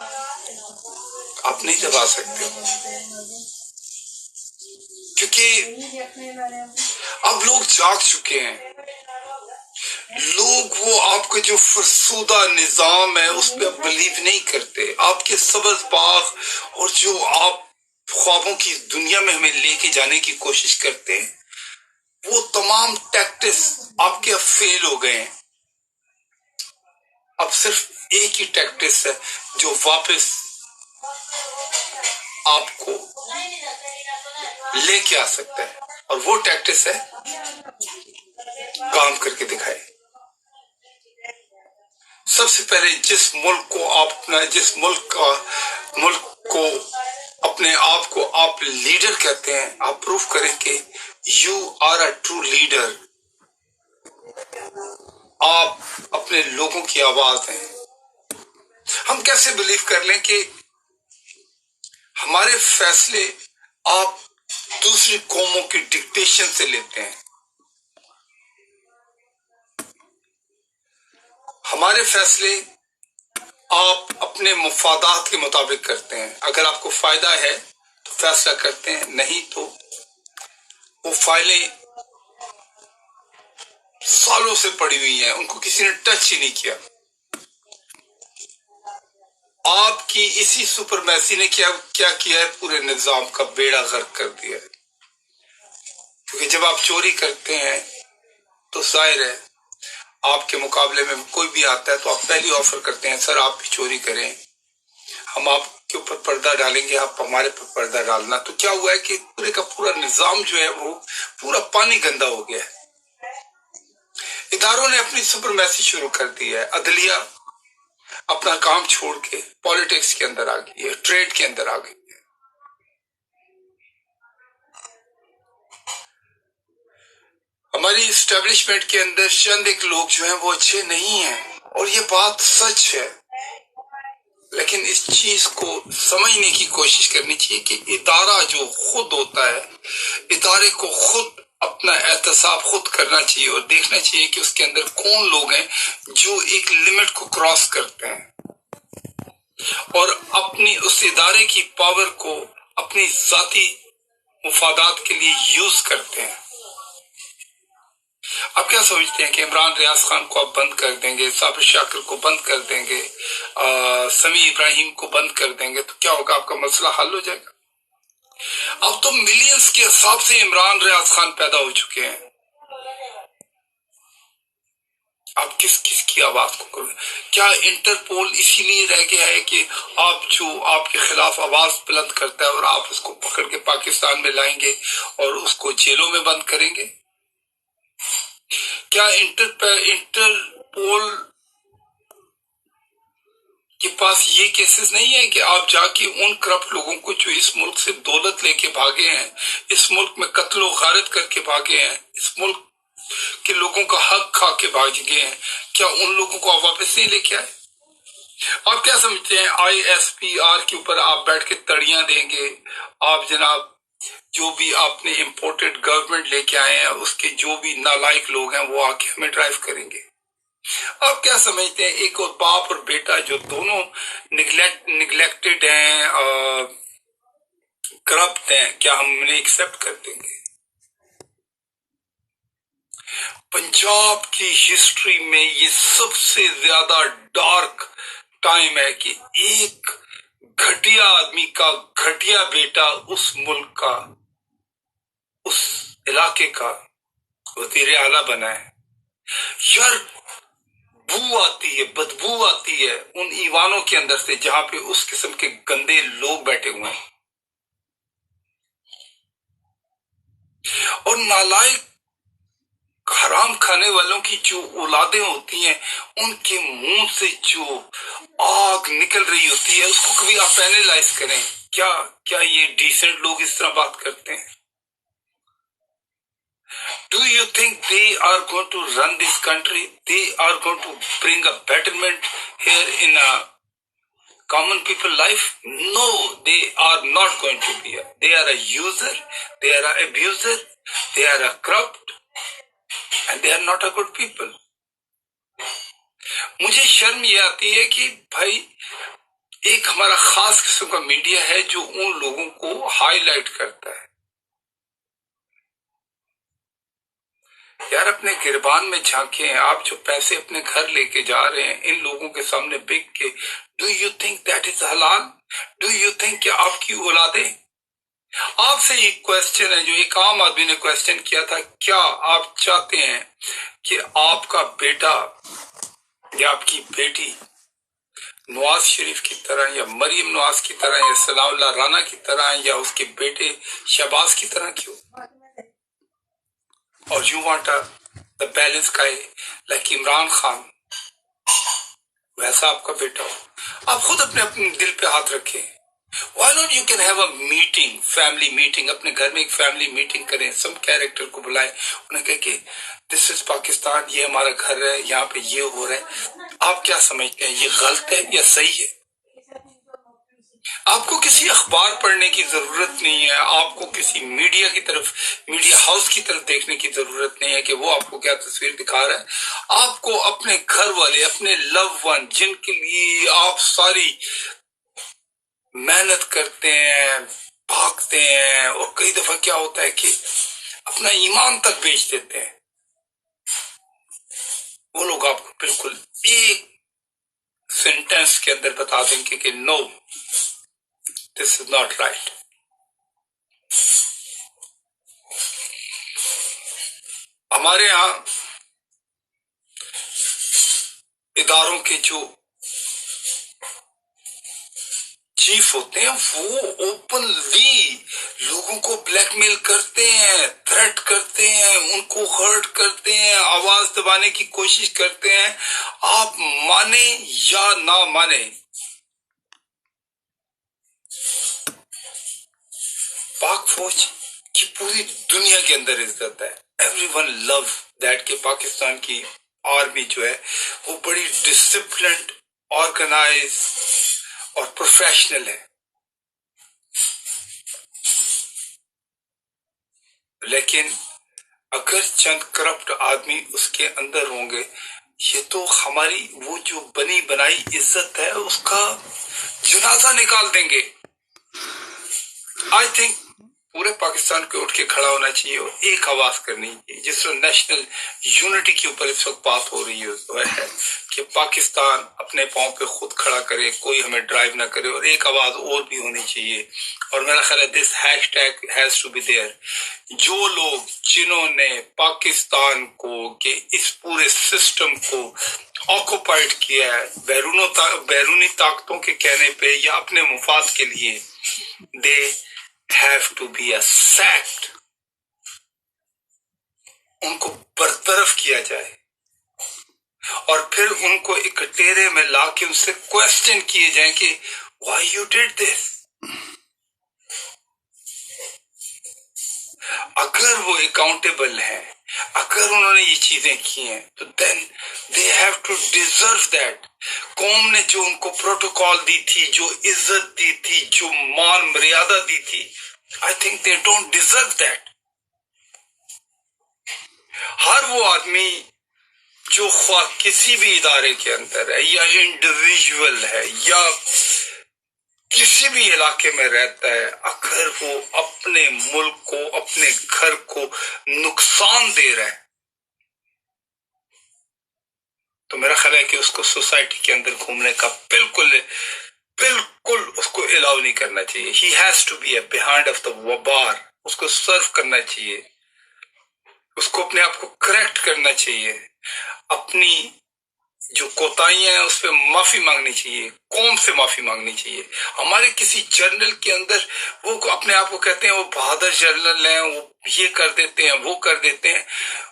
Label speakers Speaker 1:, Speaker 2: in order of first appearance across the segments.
Speaker 1: آپ نہیں دبا سکتے، کیونکہ اب لوگ جاگ چکے ہیں. لوگ وہ آپ کا جو فرسودہ نظام ہے اس پہ بلیو نہیں کرتے. آپ کے سبز باغ اور جو آپ خوابوں کی دنیا میں ہمیں لے کے جانے کی کوشش کرتے ہیں، وہ تمام ٹیکٹس آپ کے اب فیل ہو گئے ہیں. اب صرف ایک ہی ٹیکٹس ہے جو واپس آپ کو لے کے آ سکتا ہے، اور وہ ٹیکٹس ہے کام کر کے دکھائے. سب سے پہلے جس ملک کو اپنے آپ کو آپ لیڈر کہتے ہیں، آپ پروف کریں کہ you are a true leader. آپ اپنے لوگوں کی آواز ہیں. ہم کیسے بلیو کر لیں کہ ہمارے فیصلے آپ دوسری قوموں کی ڈکٹیشن سے لیتے ہیں؟ ہمارے فیصلے آپ اپنے مفادات کے مطابق کرتے ہیں. اگر آپ کو فائدہ ہے تو فیصلہ کرتے ہیں، نہیں تو وہ فائلیں سالوں سے پڑی ہوئی ہیں، ان کو کسی نے ٹچ ہی نہیں کیا. آپ کی اسی سپرمیسی نے کیا کیا ہے؟ پورے نظام کا بیڑا غرق کر دیا ہے. کیونکہ جب آپ چوری کرتے ہیں تو ظاہر ہے آپ کے مقابلے میں کوئی بھی آتا ہے تو آپ پہلی آفر کرتے ہیں، سر آپ بھی چوری کریں، ہم آپ کے اوپر پردہ ڈالیں گے، آپ ہمارے اوپر پردہ ڈالنا. تو کیا ہوا ہے کہ پورے کا پورا نظام جو ہے وہ پورا پانی گندا ہو گیا ہے. اداروں نے اپنی سپرمیسی شروع کر دی ہے. عدلیہ اپنا کام چھوڑ کے پالیٹکس کے اندر آ گئی ہے، ٹریڈ کے اندر آ گئی ہے. ہماری اسٹیبلشمنٹ کے اندر چند ایک لوگ جو ہیں وہ اچھے نہیں ہیں، اور یہ بات سچ ہے. لیکن اس چیز کو سمجھنے کی کوشش کرنی چاہیے کہ ادارہ جو خود ہوتا ہے، ادارے کو خود اپنا احتساب خود کرنا چاہیے اور دیکھنا چاہیے کہ اس کے اندر کون لوگ ہیں جو ایک لمٹ کو کراس کرتے ہیں اور اپنی اس ادارے کی پاور کو اپنی ذاتی مفادات کے لیے یوز کرتے ہیں. آپ کیا سمجھتے ہیں کہ عمران ریاض خان کو آپ بند کر دیں گے، صابر شاکر کو بند کر دیں گے، سمیع ابراہیم کو بند کر دیں گے تو کیا ہوگا؟ آپ کا مسئلہ حل ہو جائے گا؟ اب تو ملینز کے حساب سے عمران ریاض خان پیدا ہو چکے ہیں. آپ کس کی آواز کو کریں؟ کیا انٹرپول اسی لیے رہ گیا ہے کہ آپ کے خلاف آواز بلند کرتا ہے اور آپ اس کو پکڑ کے پاکستان میں لائیں گے اور اس کو جیلوں میں بند کریں گے؟ کیا انٹرپول کے پاس یہ کیسز نہیں ہے کہ آپ جا کے ان کرپٹ لوگوں کو جو اس ملک سے دولت لے کے بھاگے ہیں، اس ملک میں قتل و غارت کر کے بھاگے ہیں، اس ملک کے لوگوں کا حق کھا کے بھاگ گئے ہیں، کیا ان لوگوں کو آپ واپس نہیں لے کے آئے؟ آپ کیا سمجھتے ہیں ISPR کے اوپر آپ بیٹھ کے تڑیاں دیں گے؟ آپ جناب جو بھی آپ نے امپورٹڈ گورنمنٹ لے کے آئے ہیں اس کے جو بھی نالائق لوگ ہیں وہ آ کے ہمیں ڈرائیو کریں گے. آپ کیا سمجھتے ہیں ایک اور باپ اور بیٹا جو دونوں نگلیکٹڈ ہیں، کرپٹ ہیں، کیا ہم انہیں ایکسپٹ کر دیں گے؟ پنجاب کی ہسٹری میں یہ سب سے زیادہ ڈارک ٹائم ہے کہ ایک گھٹیا آدمی کا گھٹیا بیٹا اس ملک کا، اس علاقے کا وزیر اعلیٰ بنا ہے. یار بو آتی ہے، بدبو آتی ہے ان ایوانوں کے اندر سے جہاں پہ اس قسم کے گندے لوگ بیٹھے ہوئے ہیں. اور نالائق حرام کھانے والوں کی جو اولادیں ہوتی ہیں ان کے منہ سے جو آگ نکل رہی ہوتی ہے اس کو کبھی آپ اینالائز کریں. کیا یہ ڈیسنٹ لوگ اس طرح بات کرتے ہیں؟ Do you think they are going to run this country? They are going to bring a betterment here in a common people life? No, they are not going to be. They are a user, they are an abuser, they are a corrupt, and they are not a good people. مجھے شرم یہ آتی ہے کہ بھائی ایک ہمارا خاص قسم کا میڈیا ہے جو ان لوگوں کو ہائی لائٹ کرتا ہے. یار اپنے گربان میں جھانکیں. آپ جو پیسے اپنے گھر لے کے جا رہے ہیں ان لوگوں کے سامنے بک کے, do you think that is حلال؟ ڈو یو تھنک کہ آپ کی اولادیں؟ آپ سے ایک کوشچن ہے جو ایک عام آدمی نے کوشچن کیا تھا, کیا آپ چاہتے ہیں کہ آپ کا بیٹا یا آپ کی بیٹی نواز شریف کی طرح یا مریم نواز کی طرح یا ثناء اللہ رانا کی طرح یا اس کے بیٹے شہباز کی طرح کیوں؟ اور you want the balanced guy like Imran Khan, ویسا آپ کا بیٹا ہو. آپ خود اپنے دل پہ ہاتھ رکھیں. Why not you can have a meeting, family meeting, اپنے گھر میں ایک فیملی میٹنگ کریں, سب کیریکٹر کو بلائیں, انہیں کہے کہ this is پاکستان, یہ ہمارا گھر ہے, یہاں پہ یہ ہو رہا ہے, آپ کیا سمجھتے ہیں یہ غلط ہے یا صحیح ہے؟ آپ کو کسی اخبار پڑھنے کی ضرورت نہیں ہے, آپ کو کسی میڈیا کی طرف, میڈیا ہاؤس کی طرف دیکھنے کی ضرورت نہیں ہے کہ وہ آپ کو کیا تصویر دکھا رہا ہے. آپ کو اپنے گھر والے, اپنے لو ون, جن کے لیے آپ ساری محنت کرتے ہیں, بھاگتے ہیں, اور کئی دفعہ کیا ہوتا ہے کہ اپنا ایمان تک بیچ دیتے ہیں, وہ لوگ آپ کو بالکل ایک سینٹینس کے اندر بتا دیں گے کہ نو, دس از ناٹ رائٹ. ہمارے ہاں اداروں کے جو چیف ہوتے ہیں وہ اوپنلی لوگوں کو بلیک میل کرتے ہیں, تھریٹ کرتے ہیں, ان کو ہرٹ کرتے ہیں, آواز دبانے کی کوشش کرتے ہیں. آپ مانیں یا نہ مانیں, پاک فوج کی پوری دنیا کے اندر عزت ہے. ایوری ون لو دیٹ کہ پاکستان کی آرمی جو ہے وہ بڑی ڈسپلنڈ, آرگنائز اور پروفیشنل ہے. لیکن اگر چند کرپٹ آدمی اس کے اندر ہوں گے, یہ تو ہماری وہ جو بنی بنائی عزت ہے اس کا جنازہ نکال دیں گے. آئی تھنک پورے پاکستان کو اٹھ کے کھڑا ہونا چاہیے اور ایک آواز کرنی چاہیے, جس طرح نیشنل یونٹی کے اوپر اس وقت بات ہو رہی ہے کہ پاکستان اپنے پاؤں پہ خود کھڑا کرے, کوئی ہمیں ڈرائیو نہ کرے, اور ایک آواز اور بھی ہونی چاہیے. اور میرا خیال ہے this hashtag has to be there. جو لوگ جنہوں نے پاکستان کو کہ اس پورے سسٹم کو آکوپائڈ کیا ہے بیرونی طاقتوں کے کہنے پہ یا اپنے مفاد کے لیے, they have to be sacked. ان کو برطرف کیا جائے اور پھر ان کو ایک کٹیرے میں لا کے ان سے کوسچن کیے جائیں کہ why you did this. اگر وہ اکاؤنٹیبل ہیں, اگر انہوں نے یہ چیزیں کی ہیں تو then they have to deserve that. قوم نے جو ان کو پروٹوکال دی تھی, جو عزت دی تھی, جو مان مریادہ دی تھی, I think they don't deserve that. ہر وہ آدمی جو خواہ کسی بھی ادارے کے اندر ہے یا انڈیویجول ہے یا کسی بھی علاقے میں رہتا ہے, اگر وہ اپنے ملک کو, اپنے گھر کو نقصان دے رہا ہے تو میرا خیال ہے کہ اس کو سوسائٹی کے اندر گھومنے کا بالکل اس کو الاؤ نہیں کرنا چاہیے. He has to be a behind of the bar. اس کو سرو کرنا چاہیے, اس کو اپنے آپ کو کریکٹ کرنا چاہیے, اپنی جو کوتاہیاں ہیں اس پہ معافی مانگنی چاہیے, قوم سے معافی مانگنی چاہیے. ہمارے کسی جرنل کے اندر وہ اپنے آپ کو کہتے ہیں وہ بہادر جرنل ہیں, وہ یہ کر دیتے ہیں, وہ کر دیتے ہیں.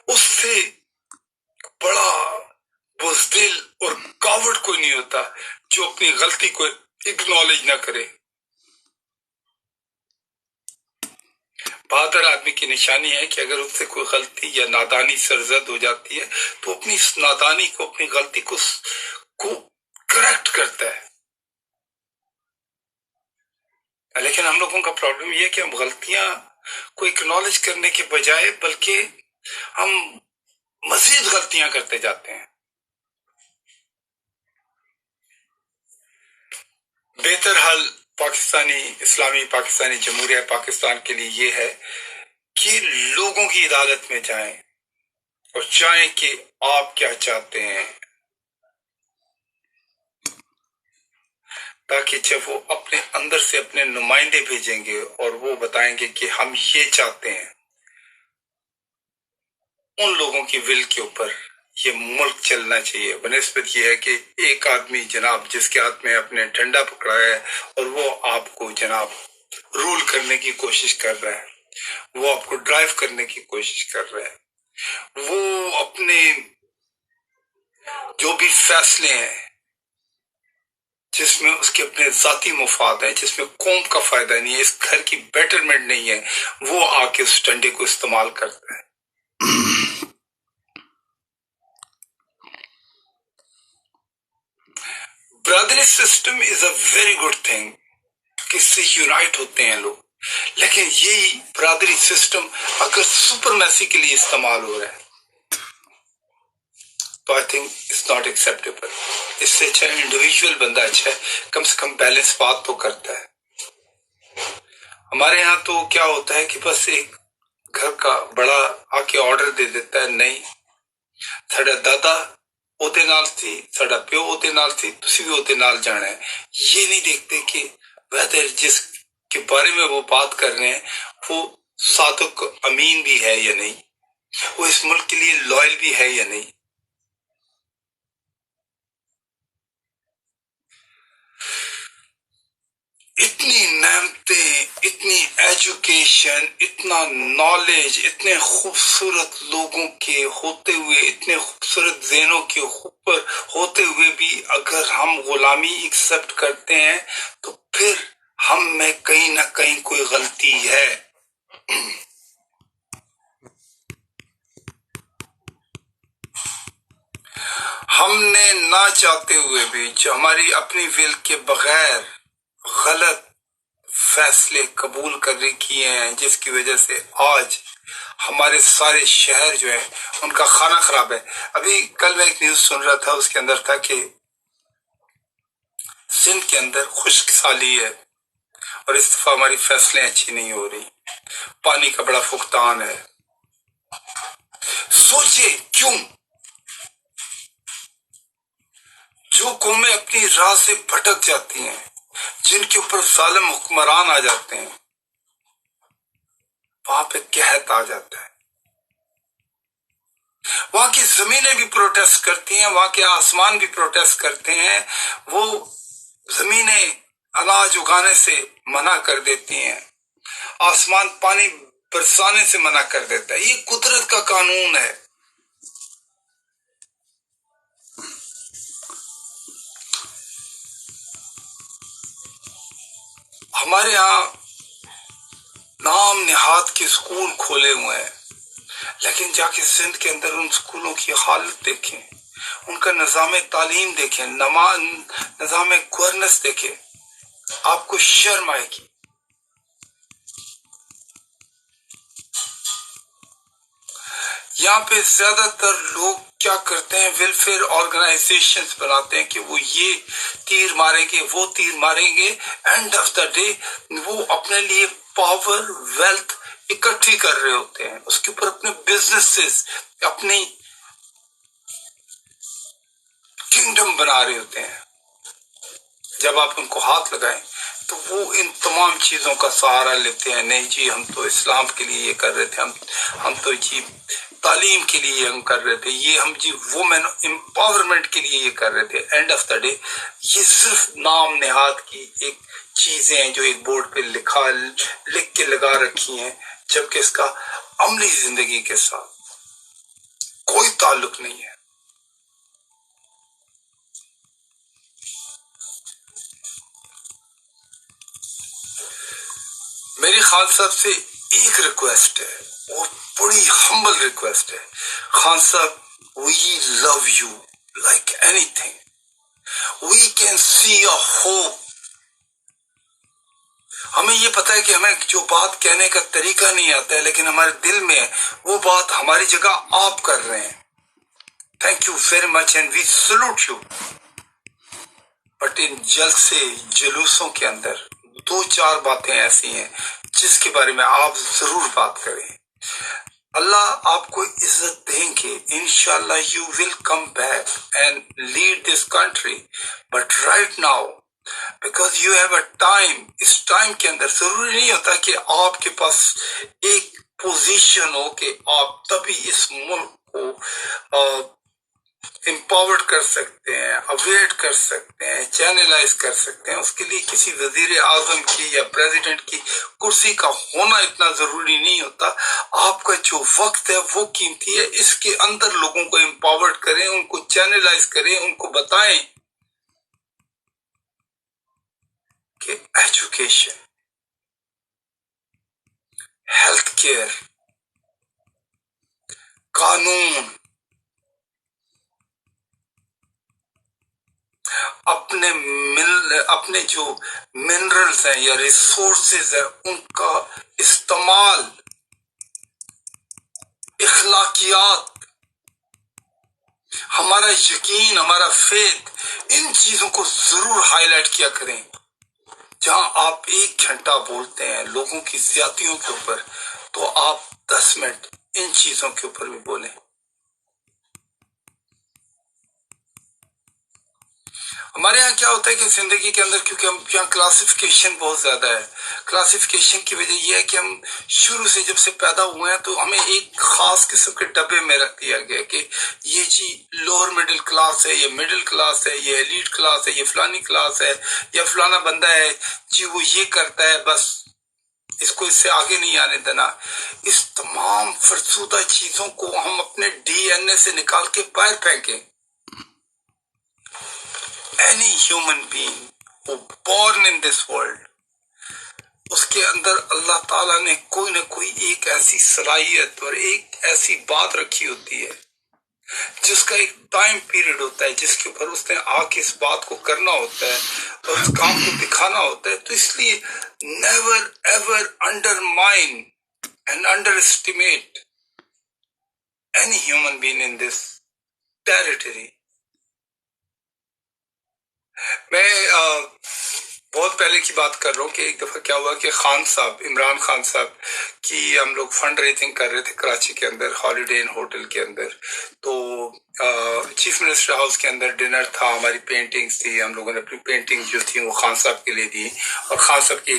Speaker 1: اس سے بڑا بزدل اور کاوڑ کوئی نہیں ہوتا جو اپنی غلطی کو اگنالج نہ کرے. بہادر آدمی کی نشانی ہے کہ اگر اس سے کوئی غلطی یا نادانی سرزد ہو جاتی ہے تو اپنی اس نادانی کو, اپنی غلطی کو کریکٹ کرتا ہے. لیکن ہم لوگوں کا پرابلم یہ ہے کہ ہم غلطیاں کو اکنالج کرنے کے بجائے بلکہ ہم مزید غلطیاں کرتے جاتے ہیں. بہتر حل اسلامی پاکستانی جمہوریہ پاکستان کے لیے یہ ہے کہ لوگوں کی عدالت میں جائیں اور چاہیں کہ آپ کیا چاہتے ہیں، تاکہ جب وہ اپنے اندر سے اپنے نمائندے بھیجیں گے اور وہ بتائیں گے کہ ہم یہ چاہتے ہیں، ان لوگوں کی ول کے اوپر یہ ملک چلنا چاہیے، بنسبت یہ ہے کہ ایک آدمی جناب جس کے ہاتھ میں اپنے ڈنڈا پکڑا ہے اور وہ آپ کو جناب رول کرنے کی کوشش کر رہا ہے، وہ آپ کو ڈرائیو کرنے کی کوشش کر رہا ہے، وہ اپنے جو بھی فیصلے ہیں جس میں اس کے اپنے ذاتی مفاد ہیں، جس میں قوم کا فائدہ نہیں ہے، اس گھر کی بیٹرمنٹ نہیں ہے، وہ آ کے اس ڈنڈے کو استعمال کرتا ہے۔ برادری system is a very good thing, کہ اس سے یونائٹ ہوتے ہیں لوگ، لیکن یہی برادری سسٹم اگر سپرمیسی کے لیے استعمال ہو رہا ہے تو I think it's not acceptable. اس سے اچھا انڈیویجول بندہ اچھا ہے، کم سے کم بیلنس بات تو کرتا ہے۔ ہمارے ہاں تو کیا ہوتا ہے کہ بس ایک گھر کا بڑا آ کے آرڈر دے دیتا ہے، نہیں ساڈا دادا اوتے نال تھی، ساڈا پیو اوتے نال تھی، تسی بھی اوتے نال جانا ہے۔ یہ نہیں دیکھتے کہ ویدر جس کے بارے میں وہ بات کر رہے ہیں وہ صادق امین بھی ہے یا نہیں، وہ اس ملک کے لیے لائل بھی ہے یا نہیں۔ اتنی نعمتیں، اتنی ایجوکیشن، اتنا نالج، اتنے خوبصورت لوگوں کے ہوتے ہوئے، اتنے خوبصورت ذہنوں کے اوپر ہوتے ہوئے بھی اگر ہم غلامی ایکسپٹ کرتے ہیں تو پھر ہم میں کہیں نہ کہیں کوئی غلطی ہے۔ ہم نے نہ چاہتے ہوئے بھی جو ہماری اپنی ول کے بغیر غلط فیصلے قبول کرنے کیے ہیں، جس کی وجہ سے آج ہمارے سارے شہر جو ہیں ان کا کھانا خراب ہے۔ ابھی کل میں ایک نیوز سن رہا تھا، اس کے اندر تھا کہ سندھ کے اندر خشک سالی ہے اور اس دفعہ ہماری فیصلیں اچھی نہیں ہو رہی، پانی کا بڑا فقدان ہے۔ سوچے کیوں جو قومیں اپنی راہ سے بھٹک جاتی ہیں، جن کے اوپر ظالم حکمران آ جاتے ہیں، وہاں پہ قحط آ جاتا ہے، وہاں کی زمینیں بھی پروٹیسٹ کرتی ہیں، وہاں کے آسمان بھی پروٹیسٹ کرتے ہیں، وہ زمینیں اناج اگانے سے منع کر دیتی ہیں، آسمان پانی برسانے سے منع کر دیتا ہے۔ یہ قدرت کا قانون ہے۔ ہمارے ہاں نام نہاد کے اسکول کھولے ہوئے ہیں، لیکن جا کے سندھ کے اندر ان اسکولوں کی حالت دیکھیں، ان کا نظام تعلیم دیکھیں، نظام گورننس دیکھیں، آپ کو شرم آئے گی۔ یہاں پہ زیادہ تر لوگ کیا کرتے ہیں، ویلفیئر آرگنائزیشنز بناتے ہیں کہ وہ یہ تیر ماریں گے، وہ تیر ماریں گے، اینڈ آف دا ڈے وہ اپنے لیے پاور ویلتھ اکٹھی کر رہے ہوتے ہیں، اس کے اوپر اپنے بزنسز، اپنی کنگڈم بنا رہے ہوتے ہیں۔ جب آپ ان کو ہاتھ لگائیں تو وہ ان تمام چیزوں کا سہارا لیتے ہیں، نہیں جی ہم تو اسلام کے لیے یہ کر رہے تھے، ہم تو جی تعلیم کے لیے ہم کر رہے تھے، یہ ہم جی وومن امپاورمنٹ کے لیے یہ کر رہے تھے۔ اینڈ آف دا ڈے یہ صرف نام نہاد کی ایک چیزیں ہیں جو ایک بورڈ پہ لکھ کے لگا رکھی ہیں، جبکہ اس کا عملی زندگی کے ساتھ کوئی تعلق نہیں ہے۔ میری خان صاحب سے ایک ریکویسٹ ہے اور بڑی ہمبل ریکویسٹ ہے، خان صاحب وی love you like any thing, we can see a hope. ہمیں یہ پتا ہے کہ ہمیں جو بات کہنے کا طریقہ نہیں آتا ہے، لیکن ہمارے دل میں وہ بات ہماری جگہ آپ کر رہے ہیں۔ Thank you very much and we salute you. But ان جلسے جلوسوں کے اندر دو چار باتیں ایسی ہیں جس کے بارے میں آپ ضرور بات کریں. اللہ آپ کو عزت دیں گے انشاءاللہ. You will come back and lead this country, but right now because you have a time. اس ٹائم کے اندر ضروری نہیں ہوتا کہ آپ کے پاس ایک پوزیشن ہو کہ آپ تبھی اس ملک کو امپاورڈ کر سکتے ہیں, اویئر کر سکتے ہیں, چینلائز کر سکتے ہیں. اس کے لیے کسی وزیر اعظم کی یا پریزیڈنٹ کی کرسی کا ہونا اتنا ضروری نہیں ہوتا. آپ کا جو وقت ہے وہ قیمتی ہے. اس کے اندر لوگوں کو امپاورڈ کریں, ان کو چینلائز کریں, ان کو بتائیں کہ ایجوکیشن, ہیلتھ کیئر, قانون, اپنے جو منرلز ہیں یا ریسورسز ہیں ان کا استعمال, اخلاقیات, ہمارا یقین, ہمارا فیتھ, ان چیزوں کو ضرور ہائی لائٹ کیا کریں. جہاں آپ 1 گھنٹہ بولتے ہیں لوگوں کی زیادتیوں کے اوپر, تو آپ 10 منٹ ان چیزوں کے اوپر بھی بولیں. ہمارے یہاں کیا ہوتا ہے کہ زندگی کے اندر, کیونکہ ہم یہاں کلاسیفیکیشن بہت زیادہ ہے, کلاسیفیکیشن کی وجہ یہ ہے کہ ہم شروع سے جب سے پیدا ہوئے ہیں تو ہمیں ایک خاص قسم کے ڈبے میں رکھ دیا گیا کہ یہ جی لوور مڈل کلاس ہے, یہ مڈل کلاس ہے, یہ ایلیٹ کلاس ہے, یہ فلانی کلاس ہے, یا فلانا بندہ ہے جی وہ یہ کرتا ہے, بس اس کو اس سے آگے نہیں آنے دینا. اس تمام فرسودہ چیزوں کو ہم اپنے ڈی این اے سے نکال کے باہر پھینکیں. Any human being who born in this world, اس کے اندر اللہ تعالیٰ نے کوئی نہ کوئی ایک ایسی صلاحیت اور ایک ایسی بات رکھی ہوتی ہے جس کا ایک ٹائم پیریڈ ہوتا ہے, جس کے اوپر اس نے آ کے اس بات کو کرنا ہوتا ہے اور اس کام کو دکھانا ہوتا ہے. تو اس لیے never ever undermine and underestimate any human being in this territory. میں بہت پہلے کی بات کر رہا ہوں کہ ایک دفعہ کیا ہوا کہ خان صاحب, عمران خان صاحب کی ہم لوگ فنڈ ریزنگ کر رہے تھے کراچی کے اندر, ہالیڈے ان ہوٹل کے اندر. تو چیف منسٹر ہاؤس کے اندر ڈنر تھا, ہماری پینٹنگز تھی, ہم لوگوں نے اپنی پینٹنگز جو تھیں وہ خان صاحب کے لیے دی, اور خان صاحب کی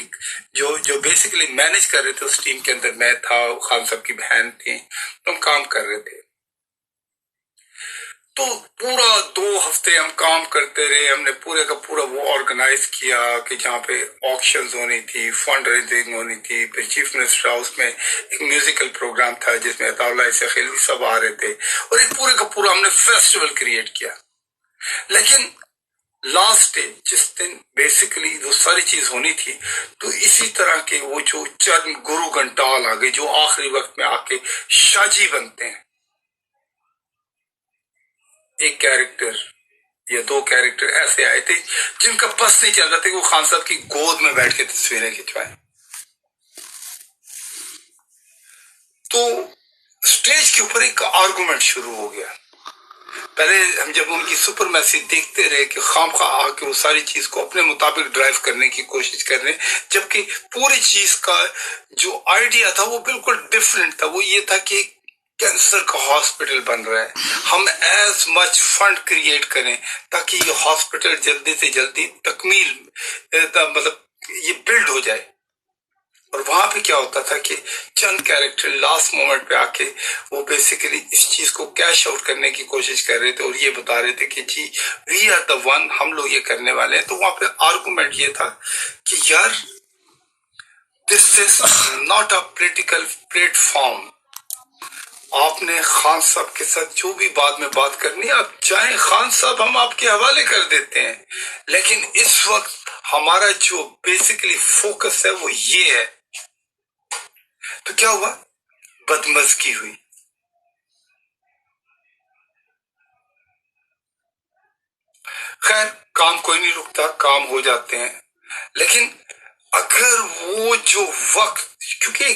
Speaker 1: جو بیسیکلی مینج کر رہے تھے اس ٹیم کے اندر میں تھا, خان صاحب کی بہن تھی, ہم کام کر رہے تھے. تو پورا 2 ہفتے ہم کام کرتے رہے. ہم نے پورے کا پورا وہ آرگنائز کیا کہ جہاں پہ آکشنز ہونی تھی, فنڈ ریزنگ ہونی تھی. پھر چیف منسٹر ہاؤس میں ایک میوزیکل پروگرام تھا جس میں عطا اللہ عیسی خیلوی سب آ رہے تھے, اور ایک پورے کا پورا ہم نے فیسٹیول کریٹ کیا. لیکن لاسٹ ڈے جس دن بیسیکلی وہ ساری چیز ہونی تھی, تو اسی طرح کے وہ جو چند گرو گھنٹال آ گئے جو آخری وقت میں آ کے شاجی بنتے ہیں. ایک کیریکٹر یا 2 کیریکٹر ایسے آئے تھے جن کا بس نہیں چل رہا تھا کہ وہ خان صاحب کی گود میں بیٹھ کے تصویریں کھنچوائیں. تو اسٹیج کے اوپر ایک آرگومنٹ شروع ہو گیا. پہلے ہم جب ان کی سپر میسی دیکھتے رہے کہ خام خواہ آ کے وہ ساری چیز کو اپنے مطابق ڈرائیو کرنے کی کوشش کر رہے ہیں, جبکہ پوری چیز کا جو آئیڈیا تھا وہ بالکل ڈفرینٹ تھا. وہ یہ تھا کہ کینسر کا ہاسپٹل بن رہا ہے, ہم ایز مچ فنڈ کریٹ کریں تاکہ یہ ہاسپٹل جلدی سے جلدی تکمیل مطلب یہ بلڈ ہو جائے. اور وہاں پہ کیا ہوتا تھا کہ چند کیریکٹر لاسٹ مومنٹ پہ آ کے وہ بیسیکلی اس چیز کو کیش آؤٹ کرنے کی کوشش کر رہے تھے, اور یہ بتا رہے تھے کہ جی وی آر دا ون, ہم لوگ یہ کرنے والے ہیں. تو وہاں پہ آرگومنٹ یہ تھا کہ یار this is not a political platform. آپ نے خان صاحب کے ساتھ جو بھی بعد میں بات کرنی آپ چاہیں, خان صاحب ہم آپ کے حوالے کر دیتے ہیں, لیکن اس وقت ہمارا جو بیسیکلی فوکس ہے وہ یہ ہے. تو کیا ہوا, بدمزگی ہوئی. خیر کام کوئی نہیں رکتا, کام ہو جاتے ہیں. لیکن اگر وہ جو وقت, کیونکہ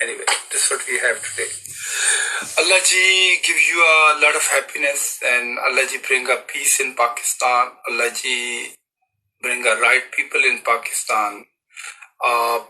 Speaker 1: Anyway, this is what we have today. Allah Ji give you a lot of happiness and Allah Ji bring a peace in Pakistan. Allah Ji bring a right people in Pakistan.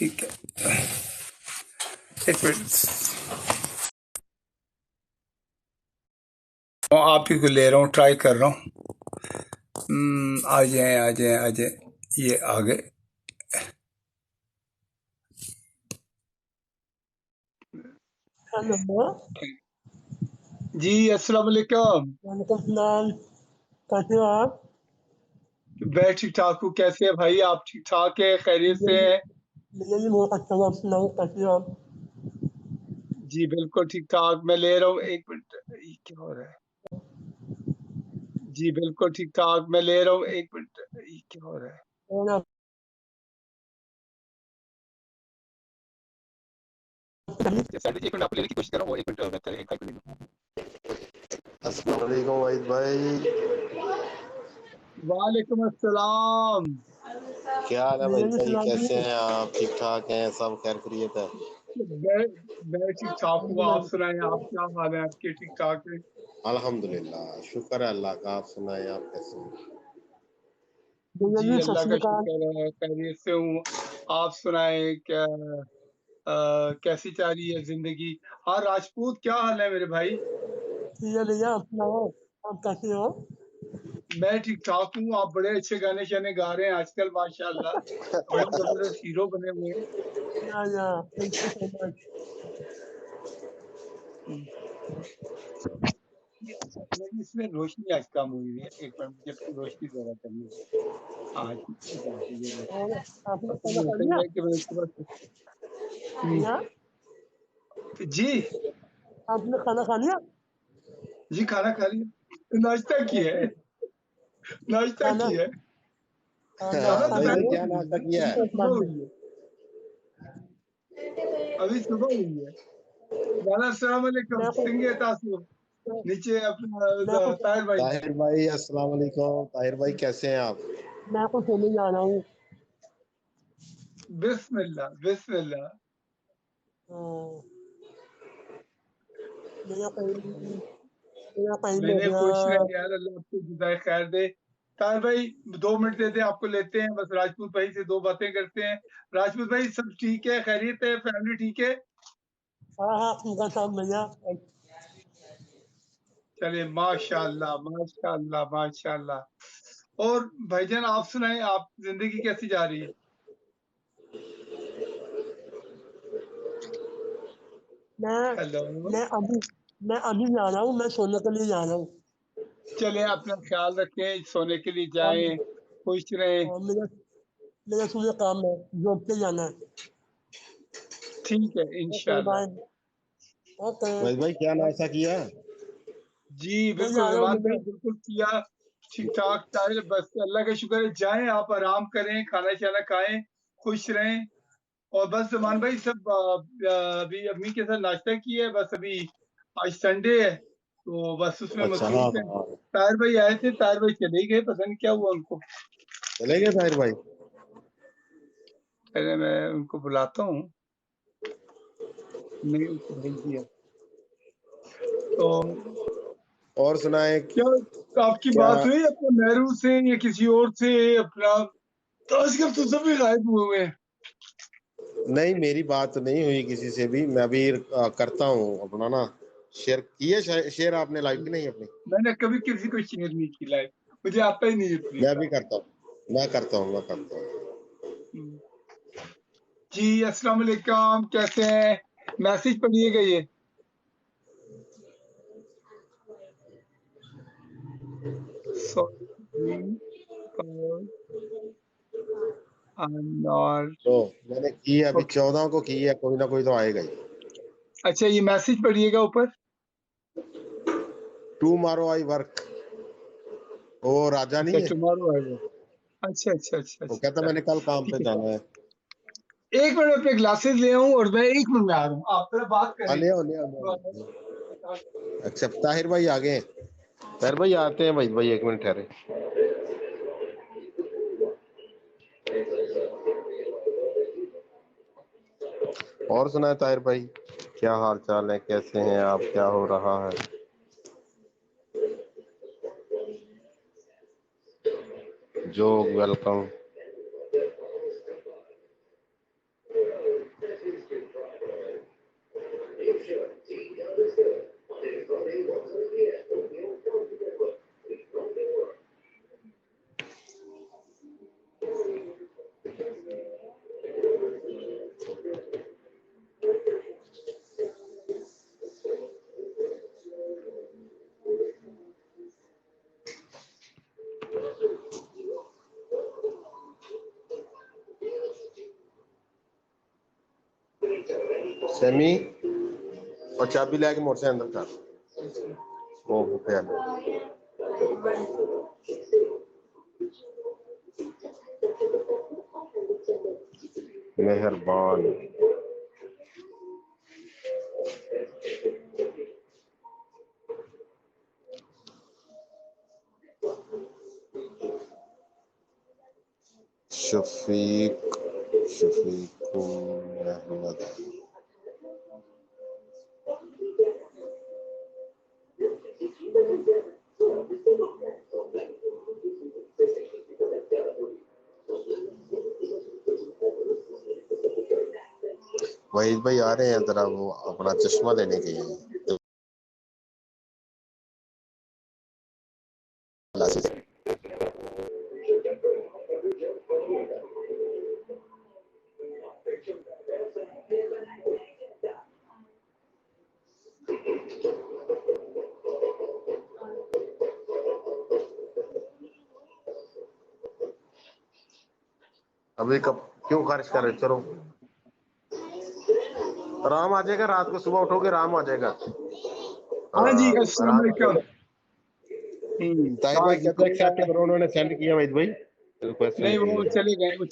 Speaker 1: ٹھیک ہے، ایک minute آپ ہی کو لے رہا ہوں، try کر رہا ہوں۔ آ جائیں آ جائیں آ جائیں، یہ آ گئے۔
Speaker 2: ہلو
Speaker 1: جی السلام علیکم۔
Speaker 2: وعلیکم السلام، کیسے ہو آپ؟
Speaker 1: میں ٹھیک ٹھاک ہوں، کیسے ہیں بھائی آپ؟ ٹھیک ٹھاک ہے، خیریت سے ہیں؟
Speaker 2: مجھے بھی بہت اچھا ہوا، آپ سناؤ کیسے ہو آپ؟
Speaker 1: جی بالکل ٹھیک ٹھاک، میں لے رہا ہوں، ایک منٹ، یہ کیا ہو رہا ہے؟ جی بالکل ٹھیک ٹھاک، میں لے رہا ہوں، ایک منٹ، یہ کیا ہو رہا ہے؟
Speaker 2: اور آپ
Speaker 1: ایک منٹ آپ لینے کی کوشش کر رہا ہوں، ایک منٹ
Speaker 3: السلام علیکم وحید بھائی،
Speaker 1: وعلیکم السلام۔
Speaker 3: کیا حال ہے
Speaker 2: مجھے
Speaker 3: وحید
Speaker 2: بھی
Speaker 3: بھائی؟
Speaker 2: سنا
Speaker 3: کیسے
Speaker 2: دیجیے۔
Speaker 3: ہیں آپ؟ ٹھیک ٹھاک ہیں؟ سب خیر خیریت ہے؟
Speaker 1: میں ٹھیک ٹھاک ہوں، آپ سنائیں، آپ کیا حال ہے آپ کے؟ ٹھیک ٹھاک ہے؟
Speaker 3: الحمدللہ، شکر ہے اللہ کا۔ آپ سنائیں، آپ کیسے ہیں؟
Speaker 2: مجھے
Speaker 1: جی
Speaker 2: بھی
Speaker 1: اللہ
Speaker 2: سب
Speaker 1: کا
Speaker 2: کا
Speaker 1: شکر ہے، خیریت سے ہوں۔ آپ سنائیں کیا کیسی چل رہی ہے زندگی؟ ہاں راجپوت، کیا حال ہے میرے بھائی؟
Speaker 2: ٹھیک ہے بھیا، آپ سناؤ آپ کیسے ہو؟
Speaker 1: میں ٹھیک ٹھاک ہوں، آپ بڑے اچھے گانے شانے گا رہے ہیں آج کل، ماشاء اللہ، بڑے زبردست ہیرو بنے ہوئے ہیں۔
Speaker 2: یا تھینک یو سو مچ۔
Speaker 1: اس میں روشنی آج کم ہوئی ہے، ایک منٹ مجھے اپنی روشنی ذرا کرنی ہے۔ ہاں ٹھیک ہے، یہ
Speaker 2: اور آپ نے
Speaker 1: اصل
Speaker 2: کھانا
Speaker 1: میں
Speaker 2: کھا
Speaker 1: ہوتا
Speaker 2: لیا؟
Speaker 1: یہ ہے کہ میں صبح سے
Speaker 2: بھیا
Speaker 1: جی
Speaker 2: آپ نے کھانا کھا لیا؟
Speaker 1: جی کھانا کھا لیا، ناشتہ کیا ہے، ناشتہ
Speaker 2: کھانا
Speaker 1: کیا ہے، کھانا
Speaker 2: ناشتہ
Speaker 1: تو
Speaker 3: وحید
Speaker 2: کرو،
Speaker 3: بھائی
Speaker 1: پہلے
Speaker 3: کیا
Speaker 1: ہی
Speaker 3: ناشتہ
Speaker 1: ہوئی ہے،
Speaker 3: کیا
Speaker 1: ابھی
Speaker 3: ہے؟
Speaker 1: تو صبح
Speaker 2: مانو۔
Speaker 1: ہوئی ہے، ابھی صبح ہوئی ہے۔ والا السلام علیکم،
Speaker 2: میں کچھ
Speaker 1: سنگے تاسو نیچے
Speaker 2: میں
Speaker 1: اپنا
Speaker 2: کچھ
Speaker 1: طاہر بھائی۔
Speaker 3: طاہر بھائی السلام علیکم۔ طاہر بھائی کیسے ہیں آپ؟
Speaker 2: میں کچھ ہونے جا رہا ہوں۔
Speaker 1: بسم اللہ بسم اللہ۔
Speaker 2: میرا کہیں
Speaker 1: میں
Speaker 2: ہو
Speaker 1: نے
Speaker 2: گیا۔
Speaker 1: خوش رہے یار، اللہ آپ کو جزائے خیر دے۔ طاہر بھائی 2 منٹ دیتے ہیں آپ کو، لیتے ہیں بس، راجپوت بھائی سے 2 باتیں کرتے ہیں۔ راجپوت بھائی سب ٹھیک ہے، خیریت ہے، فیملی ٹھیک ہے؟
Speaker 2: ہاں ان کا سب بھیا۔
Speaker 1: چلے ماشاء اللہ ماشاء اللہ ماشاء اللہ۔ اور بھائی جان آپ سنائیں، آپ زندگی کیسی جا رہی ہے؟ ہیلو،
Speaker 2: میں ابھی جا رہا ہوں، میں سونے کے لیے جا رہا ہوں۔
Speaker 1: چلے اپنا خیال رکھیں، سونے کے لیے جائیں، خوش رہیں۔
Speaker 2: اور میرا صبح کام ہے، جاب پہ جانا ہے۔
Speaker 1: ٹھیک ہے
Speaker 2: اوکے
Speaker 1: انشاءاللہ۔
Speaker 2: بائے۔ اوکے
Speaker 3: وحید بھائی کیا ناشتہ کیا ہے؟
Speaker 1: جی
Speaker 2: میں
Speaker 1: بالکل
Speaker 2: جا رہا
Speaker 1: زمان
Speaker 2: ہوں
Speaker 1: بھائی، بالکل کیا، ٹھیک ٹھاک طاہر، بس اللہ کا شکر ہے، جائیں آپ آرام کریں، کھانا شانا کھائیں، خوش رہیں۔ اور بس زمان بھائی سب ابھی امی کے ساتھ ناشتہ کیا ہے، بس ابھی آج سنڈے ہے تو بس اس میں
Speaker 3: اچھا، ہاں
Speaker 1: مصروف ہیں۔
Speaker 3: ہاں،
Speaker 1: طاہر بھائی آئے تھے، طاہر بھائی چلے گئے، پتہ نہیں کیا ہوا ان کو۔
Speaker 3: چلے گئے طاہر بھائی؟
Speaker 1: پہلے میں ان کو بلاتا ہوں، نہیں ان کو بھیج دیا تو۔
Speaker 3: اور سنائیں
Speaker 1: کیا آپ کی
Speaker 3: کیا؟
Speaker 1: بات ہوئی اپنے نہرو سے یا کسی اور سے اپنا؟ تو آج کل تو سبھی غائب ہوئے ہوئے ہیں۔
Speaker 3: نہیں، میری بات نہیں ہوئی کسی سے بھی، میں بھی کرتا ہوں اپنا نا شیئر کیے، شیئر آپ نے لائف کی نہیں اپنی؟
Speaker 1: میں نے کبھی کسی کو شیئر نہیں کی لائف، مجھے آتا ہی نہیں ہے
Speaker 3: میں
Speaker 1: طریقہ۔
Speaker 3: بھی کرتا ہوں، میں کرتا ہوں۔
Speaker 1: جی السلام علیکم، کیسے ہیں؟ میسج پڑھیے گا یہ۔
Speaker 3: تو میں نے کی ہے ابھی 14 کو کی ہے، کوئی نہ کوئی تو آئے گا ہی۔
Speaker 1: اچھا یہ میسج پڑھیے گا اوپر۔
Speaker 3: ٹمارو آئی ورک، وہ راجا
Speaker 1: اچھا
Speaker 3: نہیں ہے،
Speaker 1: ٹمارو آئے گا، اچھا اچھا اچھا
Speaker 3: وہ کہتا میں نے کل کام پہ
Speaker 1: ٹھیک ہے۔
Speaker 3: جانا ہے۔
Speaker 1: ایک منٹ اپنے گلاسز لے آؤں اور میں 1 منٹ میں آ رہا ہوں، آپ پھر بات کریں۔
Speaker 3: لے اچھا طاہر بھائی آگے ہیں، طاہر بھائی آتے ہیں، بھائی 1 منٹ ٹھہرے۔ اور سنائیں طاہر بھائی، کیا حال چال ہے؟ کیسے ہیں آپ؟ کیا ہو رہا ہے؟ جو ویلکم۔ سیمی اور چابی لے کے موٹر سائیکل اندر کر وہ پہ مہربان شفیق احمد وحید بھائی آ رہے ہیں ذرا وہ اپنا چشمہ لینے کے لیے ابھی کب کیوں خارج کر رہے؟ چلو رام آ جائے گا رات کو، صبح اٹھو گے رام آ جائے گا.
Speaker 4: ہاں جی السلام
Speaker 3: رات
Speaker 4: علیکم.
Speaker 3: طاہر بھائی کہتے ہیں ایکسپٹ کرو، انہوں نے سینڈ کیا وحید بھائی ریکویسٹ.
Speaker 4: نہیں وہ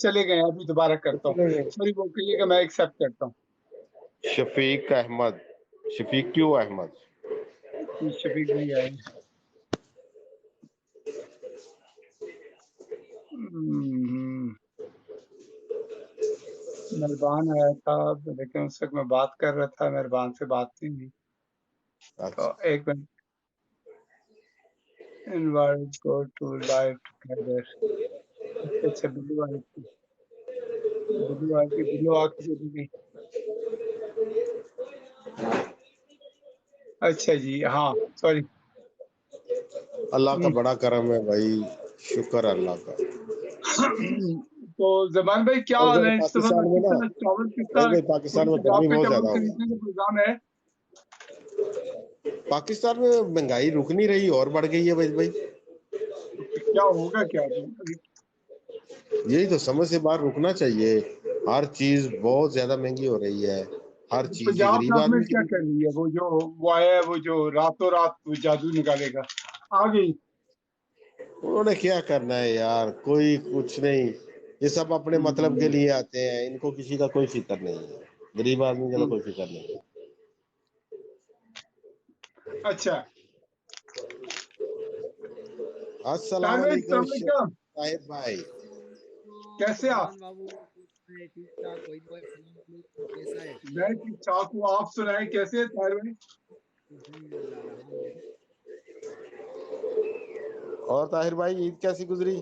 Speaker 4: چلے گئے ابھی دوبارہ کرتا ہوں. سوری وہ کہیے گا میں ایکسپٹ کرتا ہوں.
Speaker 3: شفیق احمد، شفیق کیوں احمد؟
Speaker 4: شفیق بھائی آئے. مہربان آیا تھا لیکن اس وقت میں بات کر رہا تھا، مہربان سے بات نہیں ہوئی. تو ایک minute. Invite go to life together. اچھا بلو آ کے چلی گئی. اچھا جی ہاں سوری.
Speaker 3: اللہ کا بڑا کرم ہے بھائی، شکر اللہ کا.
Speaker 4: تو زمان بھائی کیا حال ہے اس وقت؟
Speaker 3: پاکستان میں نا
Speaker 4: چاول
Speaker 3: بھائی پاکستان میں گرمی بہت زیادہ ہو
Speaker 4: خریدنے کا پروگرام ہے.
Speaker 3: پاکستان میں مہنگائی رک نہیں رہی اور بڑھ گئی ہے بھائی.
Speaker 4: کیا ہوگا کیا؟
Speaker 3: یہی تو سمجھ سے باہر رکنا چاہیے. ہر چیز بہت زیادہ مہنگی ہو رہی ہے، ہر چیز. یہ
Speaker 4: پنجاب
Speaker 3: غریب آدمی
Speaker 4: گورنمنٹ کیا کر رہی ہے؟ وہ آیا ہے وہ جو راتوں رات وہ جادو نکالے گا آ گئی.
Speaker 3: انہوں نے کیا کرنا ہے یار، کوئی کچھ نہیں. یہ سب اپنے مطلب کے لیے آتے ہیں، ان کو کسی کا کوئی فکر نہیں ہے. غریب آدمی کا کوئی فکر نہیں ہے.
Speaker 4: اچھا
Speaker 3: السلام علیکم طاہر بھائی،
Speaker 4: کیسے آپ؟
Speaker 5: زمان بابو ٹھیک ٹھاک. کوئی تو السلام علیکم، کیسا ہے؟
Speaker 4: میں ٹھیک ٹھاک ہوں، آپ سنائیں کیسے ہیں طاہر بھائی؟
Speaker 5: الحمدللہ الحمدللہ.
Speaker 3: اور طاہر بھائی عید کیسی گزری؟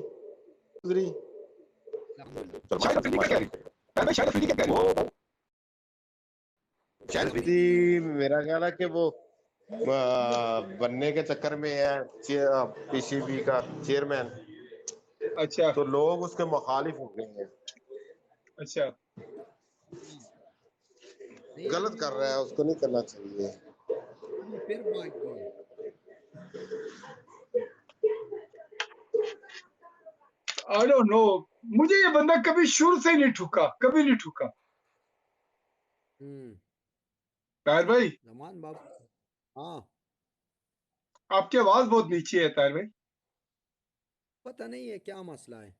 Speaker 3: میرا خیال ہے کہ وہ بننے کے چکر میں ہے پی سی بی کا چیئرمین،
Speaker 4: اچھا
Speaker 3: تو لوگ اس کے مخالف ہو گئے ہیں.
Speaker 4: اچھا
Speaker 3: غلط کر رہا ہے، اس کو نہیں کرنا چاہیے.
Speaker 5: پھر بھاگ گیا.
Speaker 4: I don't know. مجھے یہ بندہ کبھی شروع سے نہیں ٹھکا، کبھی نہیں ٹھکا. طاہر بھائی
Speaker 5: زمان بابو ہاں
Speaker 4: آپ کی آواز بہت نیچے ہے طاہر بھائی.
Speaker 5: پتہ نہیں ہے کیا مسئلہ ہے.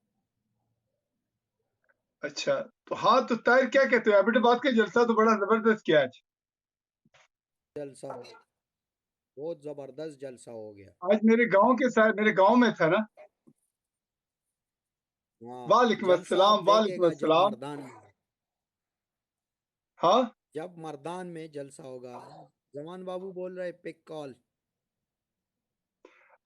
Speaker 4: اچھا تو ہاں تو طاہر کیا کہتے ہو؟ ایبٹ بات کا جلسہ تو بڑا زبردست کیا آج.
Speaker 5: جلسہ بہت زبردست جلسہ ہو گیا
Speaker 4: آج میرے گاؤں کے ساتھ، میرے گاؤں میں تھا نا.
Speaker 5: ہاں.
Speaker 4: وعلیکم
Speaker 5: جلسہ آپ
Speaker 4: السلام.
Speaker 5: دیکھے
Speaker 4: وعلیکم
Speaker 5: گا جب
Speaker 4: السلام.
Speaker 5: مردان میں،
Speaker 4: ہاں
Speaker 5: جب مردان میں جلسہ ہوگا. زمان بابو بول رہے پک کال.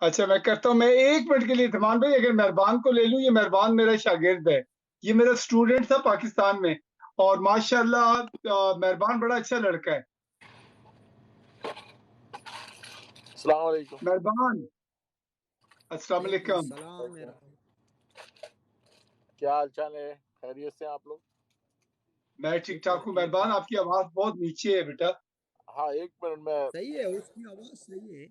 Speaker 4: اچھا میں کرتا ہوں. میں ایک منٹ کے لیے تھمان بھائی اگر مہربان کو لے لوں، یہ مہربان میرا شاگرد ہے، یہ میرا اسٹوڈنٹ تھا پاکستان میں، اور ماشاءاللہ مہربان بڑا اچھا لڑکا ہے.
Speaker 6: السلام علیکم.
Speaker 4: مہربان السلام
Speaker 5: علیکم
Speaker 4: علیکم.
Speaker 5: السلام میرا.
Speaker 6: کیا حال چال ہے؟ خیریت سے آپ لوگ؟
Speaker 4: میں ٹھیک ٹھاک ہوں. مہربان آپ کی آواز بہت نیچے ہے بیٹا.
Speaker 6: ہاں ایک منٹ میں.
Speaker 5: صحیح ہے، اس کی آواز صحیح ہے،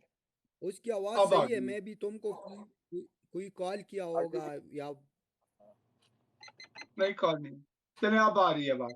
Speaker 5: اس کی آواز
Speaker 4: اب آ
Speaker 5: صحیح ہے.
Speaker 4: گئی.
Speaker 5: میں بھی تم کو کوئی کال کیا ہوگا یا
Speaker 4: نہیں کال نہیں. چلے اب آ رہی ہے بات.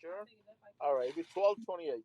Speaker 6: Sure? All right, it's 12:28.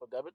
Speaker 6: So, David,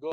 Speaker 6: go.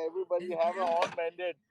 Speaker 6: everybody have a own mandate.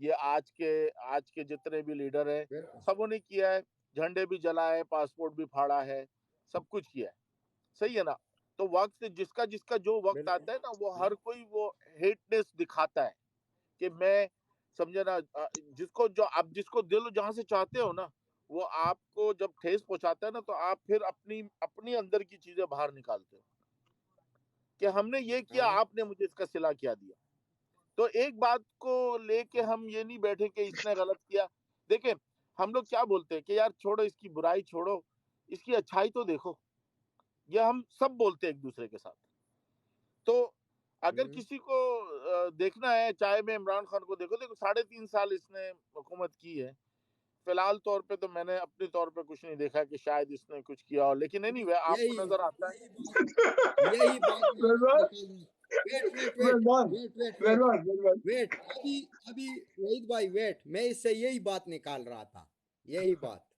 Speaker 6: یہ آج کے جتنے بھی لیڈر ہیں سبوں نے کیا ہے, جھنڈے بھی جلائے, پاسپورٹ بھی پھاڑا ہے, سب کچھ کیا ہے, صحیح ہے نا. تو وقت جس کا جو وقت آتا ہے نا, وہ ہر کوئی وہ ہیٹنس دکھاتا ہے کہ میں سمجھے نا, جس کو دل جہاں سے چاہتے ہو نا, وہ آپ کو جب ٹھیس پہنچاتا ہے نا, تو آپ پھر اپنی اندر کی چیزیں باہر نکالتے ہو کہ ہم نے یہ کیا, آپ نے مجھے اس کا صلہ کیا دیا. تو ایک بات کو لے کے ہم یہ نہیں بیٹھے کہ اس نے غلط کیا. دیکھیں ہم لوگ کیا بولتے ہیں کہ یار چھوڑو اس کی برائی, چھوڑو اس کی اچھائی تو دیکھو, یہ ہم سب بولتے ہیں ایک دوسرے کے ساتھ. تو اگر کسی کو دیکھنا ہے, چاہے میں عمران خان کو دیکھو 3.5 سال اس نے حکومت کی ہے, فی الحال طور پہ تو میں نے اپنے طور پہ کچھ نہیں دیکھا کہ شاید اس نے کچھ کیا ہو, لیکن اینی وے آپ کو نظر آتا ہے.
Speaker 5: یہی بات ویٹ ابھی وحید بھائی ویٹ, میں اس سے یہی بات نکال رہا تھا, یہی بات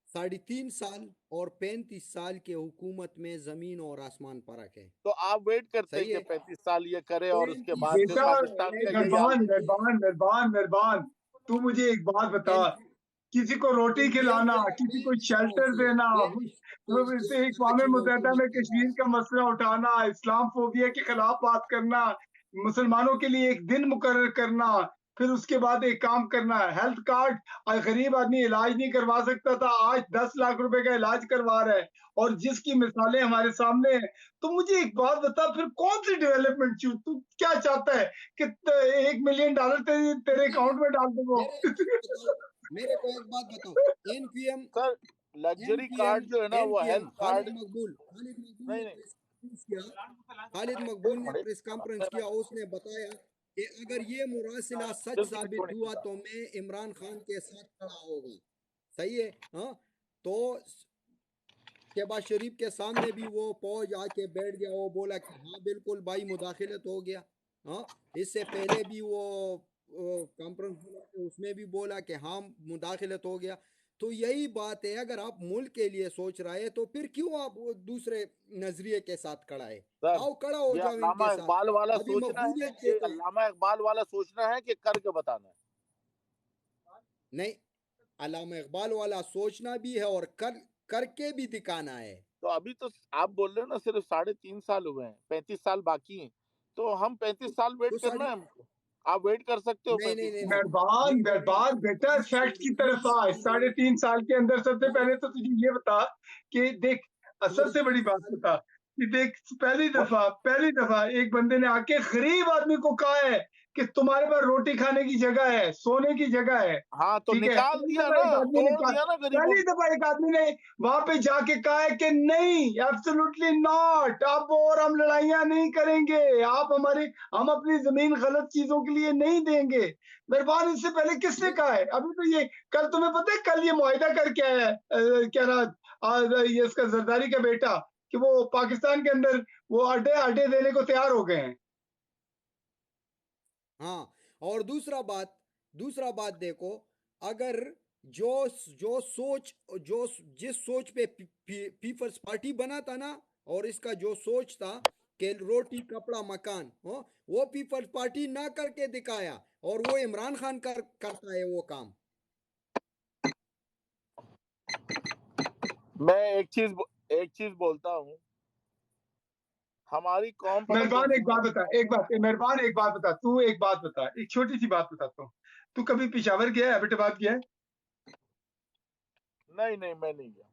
Speaker 5: 3.5 سال اور 35 سال کے حکومت میں زمین اور آسمان فرق ہے.
Speaker 6: تو آپ ویٹ کرتے ہیں کہ 35 سال یہ کرے اور اس کے بعد پھر
Speaker 4: بیٹا
Speaker 6: پاکستان کا یہی حال.
Speaker 4: مہربان تو مجھے ایک بات بتا, کسی کو روٹی کھلانا, کسی کو شیلٹر دینا, اقوام متحدہ میں کشمیر کا مسئلہ اٹھانا, اسلام فوبیا کے خلاف بات کرنا, مسلمانوں کے لیے ایک دن مقرر کرنا, پھر اس کے بعد ایک کام کرنا, ہیلتھ کارڈ, غریب آدمی علاج نہیں کروا سکتا تھا, آج 10 لاکھ روپے کا علاج کروا رہا ہے, اور جس کی مثالیں ہمارے سامنے ہیں. تو مجھے ایک بات بتا, پھر کون سی ڈیولپمنٹ چاہیے, تو کیا چاہتا ہے کہ $1 ملین تیرے اکاؤنٹ میں ڈال دے وہ؟
Speaker 5: میرے کو ایک بات بتاؤ, این پی ایم
Speaker 6: سر لگژری کارڈ جو ہے نا وہ ہیلتھ کارڈ
Speaker 5: خالد مقبول نے پریس کانفرنس کیا, اس نے بتایا کہ اگر یہ مراسلہ سچ ثابت ہوا تو میں عمران خان کے ساتھ کھڑا ہوگا. صحیح ہے, ہاں. تو شہباز شریف کے سامنے بھی وہ فوج آ کے بیٹھ گیا, وہ بولا کہ ہاں بالکل بھائی مداخلت ہو گیا. ہاں اس سے پہلے بھی وہ کانفرنس اس میں بھی بولا کہ ہاں مداخلت ہو گیا. تو یہی بات ہے, اگر آپ ملک کے لیے سوچ رہے ہیں تو پھر کیوں آپ دوسرے نظریے کے ساتھ کھڑا ہے, آؤ کھڑا ہو جاؤ ان کے ساتھ.
Speaker 6: اقبال والا
Speaker 5: ابھی
Speaker 6: سوچنا ہے,
Speaker 5: مقبولیت
Speaker 6: یہ علامہ اقبال والا سوچنا ہے کہ کر کے بتانا ہے.
Speaker 5: نہیں, علامہ اقبال والا سوچنا بھی ہے اور کر کے بھی دکھانا ہے.
Speaker 6: تو ابھی تو آپ بول رہے ہو نا صرف 3.5 سال ہوئے ہیں, 35 سال باقی ہیں, تو ہم 35 سال ویٹ کرنا ہے ہم کو. آپ ویٹ کر سکتے ہو 35 سال.
Speaker 4: مہربان بیٹا فیکٹ کی طرف آ. 3.5 سال کے اندر سب سے پہلے تو تجھے یہ بتا کہ دیکھ, سب سے بڑی بات بتا کہ دیکھ, پہلی دفعہ ایک بندے نے آ کے غریب آدمی کو کہا ہے کہ تمہارے پاس روٹی کھانے کی جگہ ہے, سونے کی جگہ ہے.
Speaker 6: ہاں تو
Speaker 4: ٹھیک ہے,
Speaker 6: نکال دیا نا, توڑ دیا نا غریبوں.
Speaker 4: پہلی دفعہ ایک آدمی نے وہاں پہ جا کے کہا ہے کہ نہیں, ایبسولوٹلی ناٹ, آپ اور ہم لڑائیاں نہیں کریں گے, ہم اپنی زمین غلط چیزوں کے لیے نہیں دیں گے. مہربان اس سے پہلے کس نے کہا ہے؟ ابھی تو یہ کل تمہیں پتہ ہے, کل یہ معاہدہ کر کے آیا ہے, کیا رہا یہ اس کا زرداری کا بیٹا, کہ وہ پاکستان کے اندر وہ اڈے دینے کو تیار ہو گئے ہیں.
Speaker 5: ہاں, اور دوسرا بات دیکھو, اگر جس سوچ پہ پیپلز پارٹی بنا تھا نا, اور اس کا جو سوچ تھا کہ روٹی کپڑا مکان, وہ پیپلز پارٹی نہ کر کے دکھایا, اور وہ عمران خان کرتا ہے وہ کام.
Speaker 6: میں ایک چیز بولتا ہوں, ہماری قوم.
Speaker 4: مہربان ایک بات بتا, تو ایک بات بتا, ایک چھوٹی سی بات بتاتا ہوں. تو کبھی پشاور گیا ہے, ایبٹ آباد گیا ہے؟
Speaker 6: نہیں میں نہیں گیا.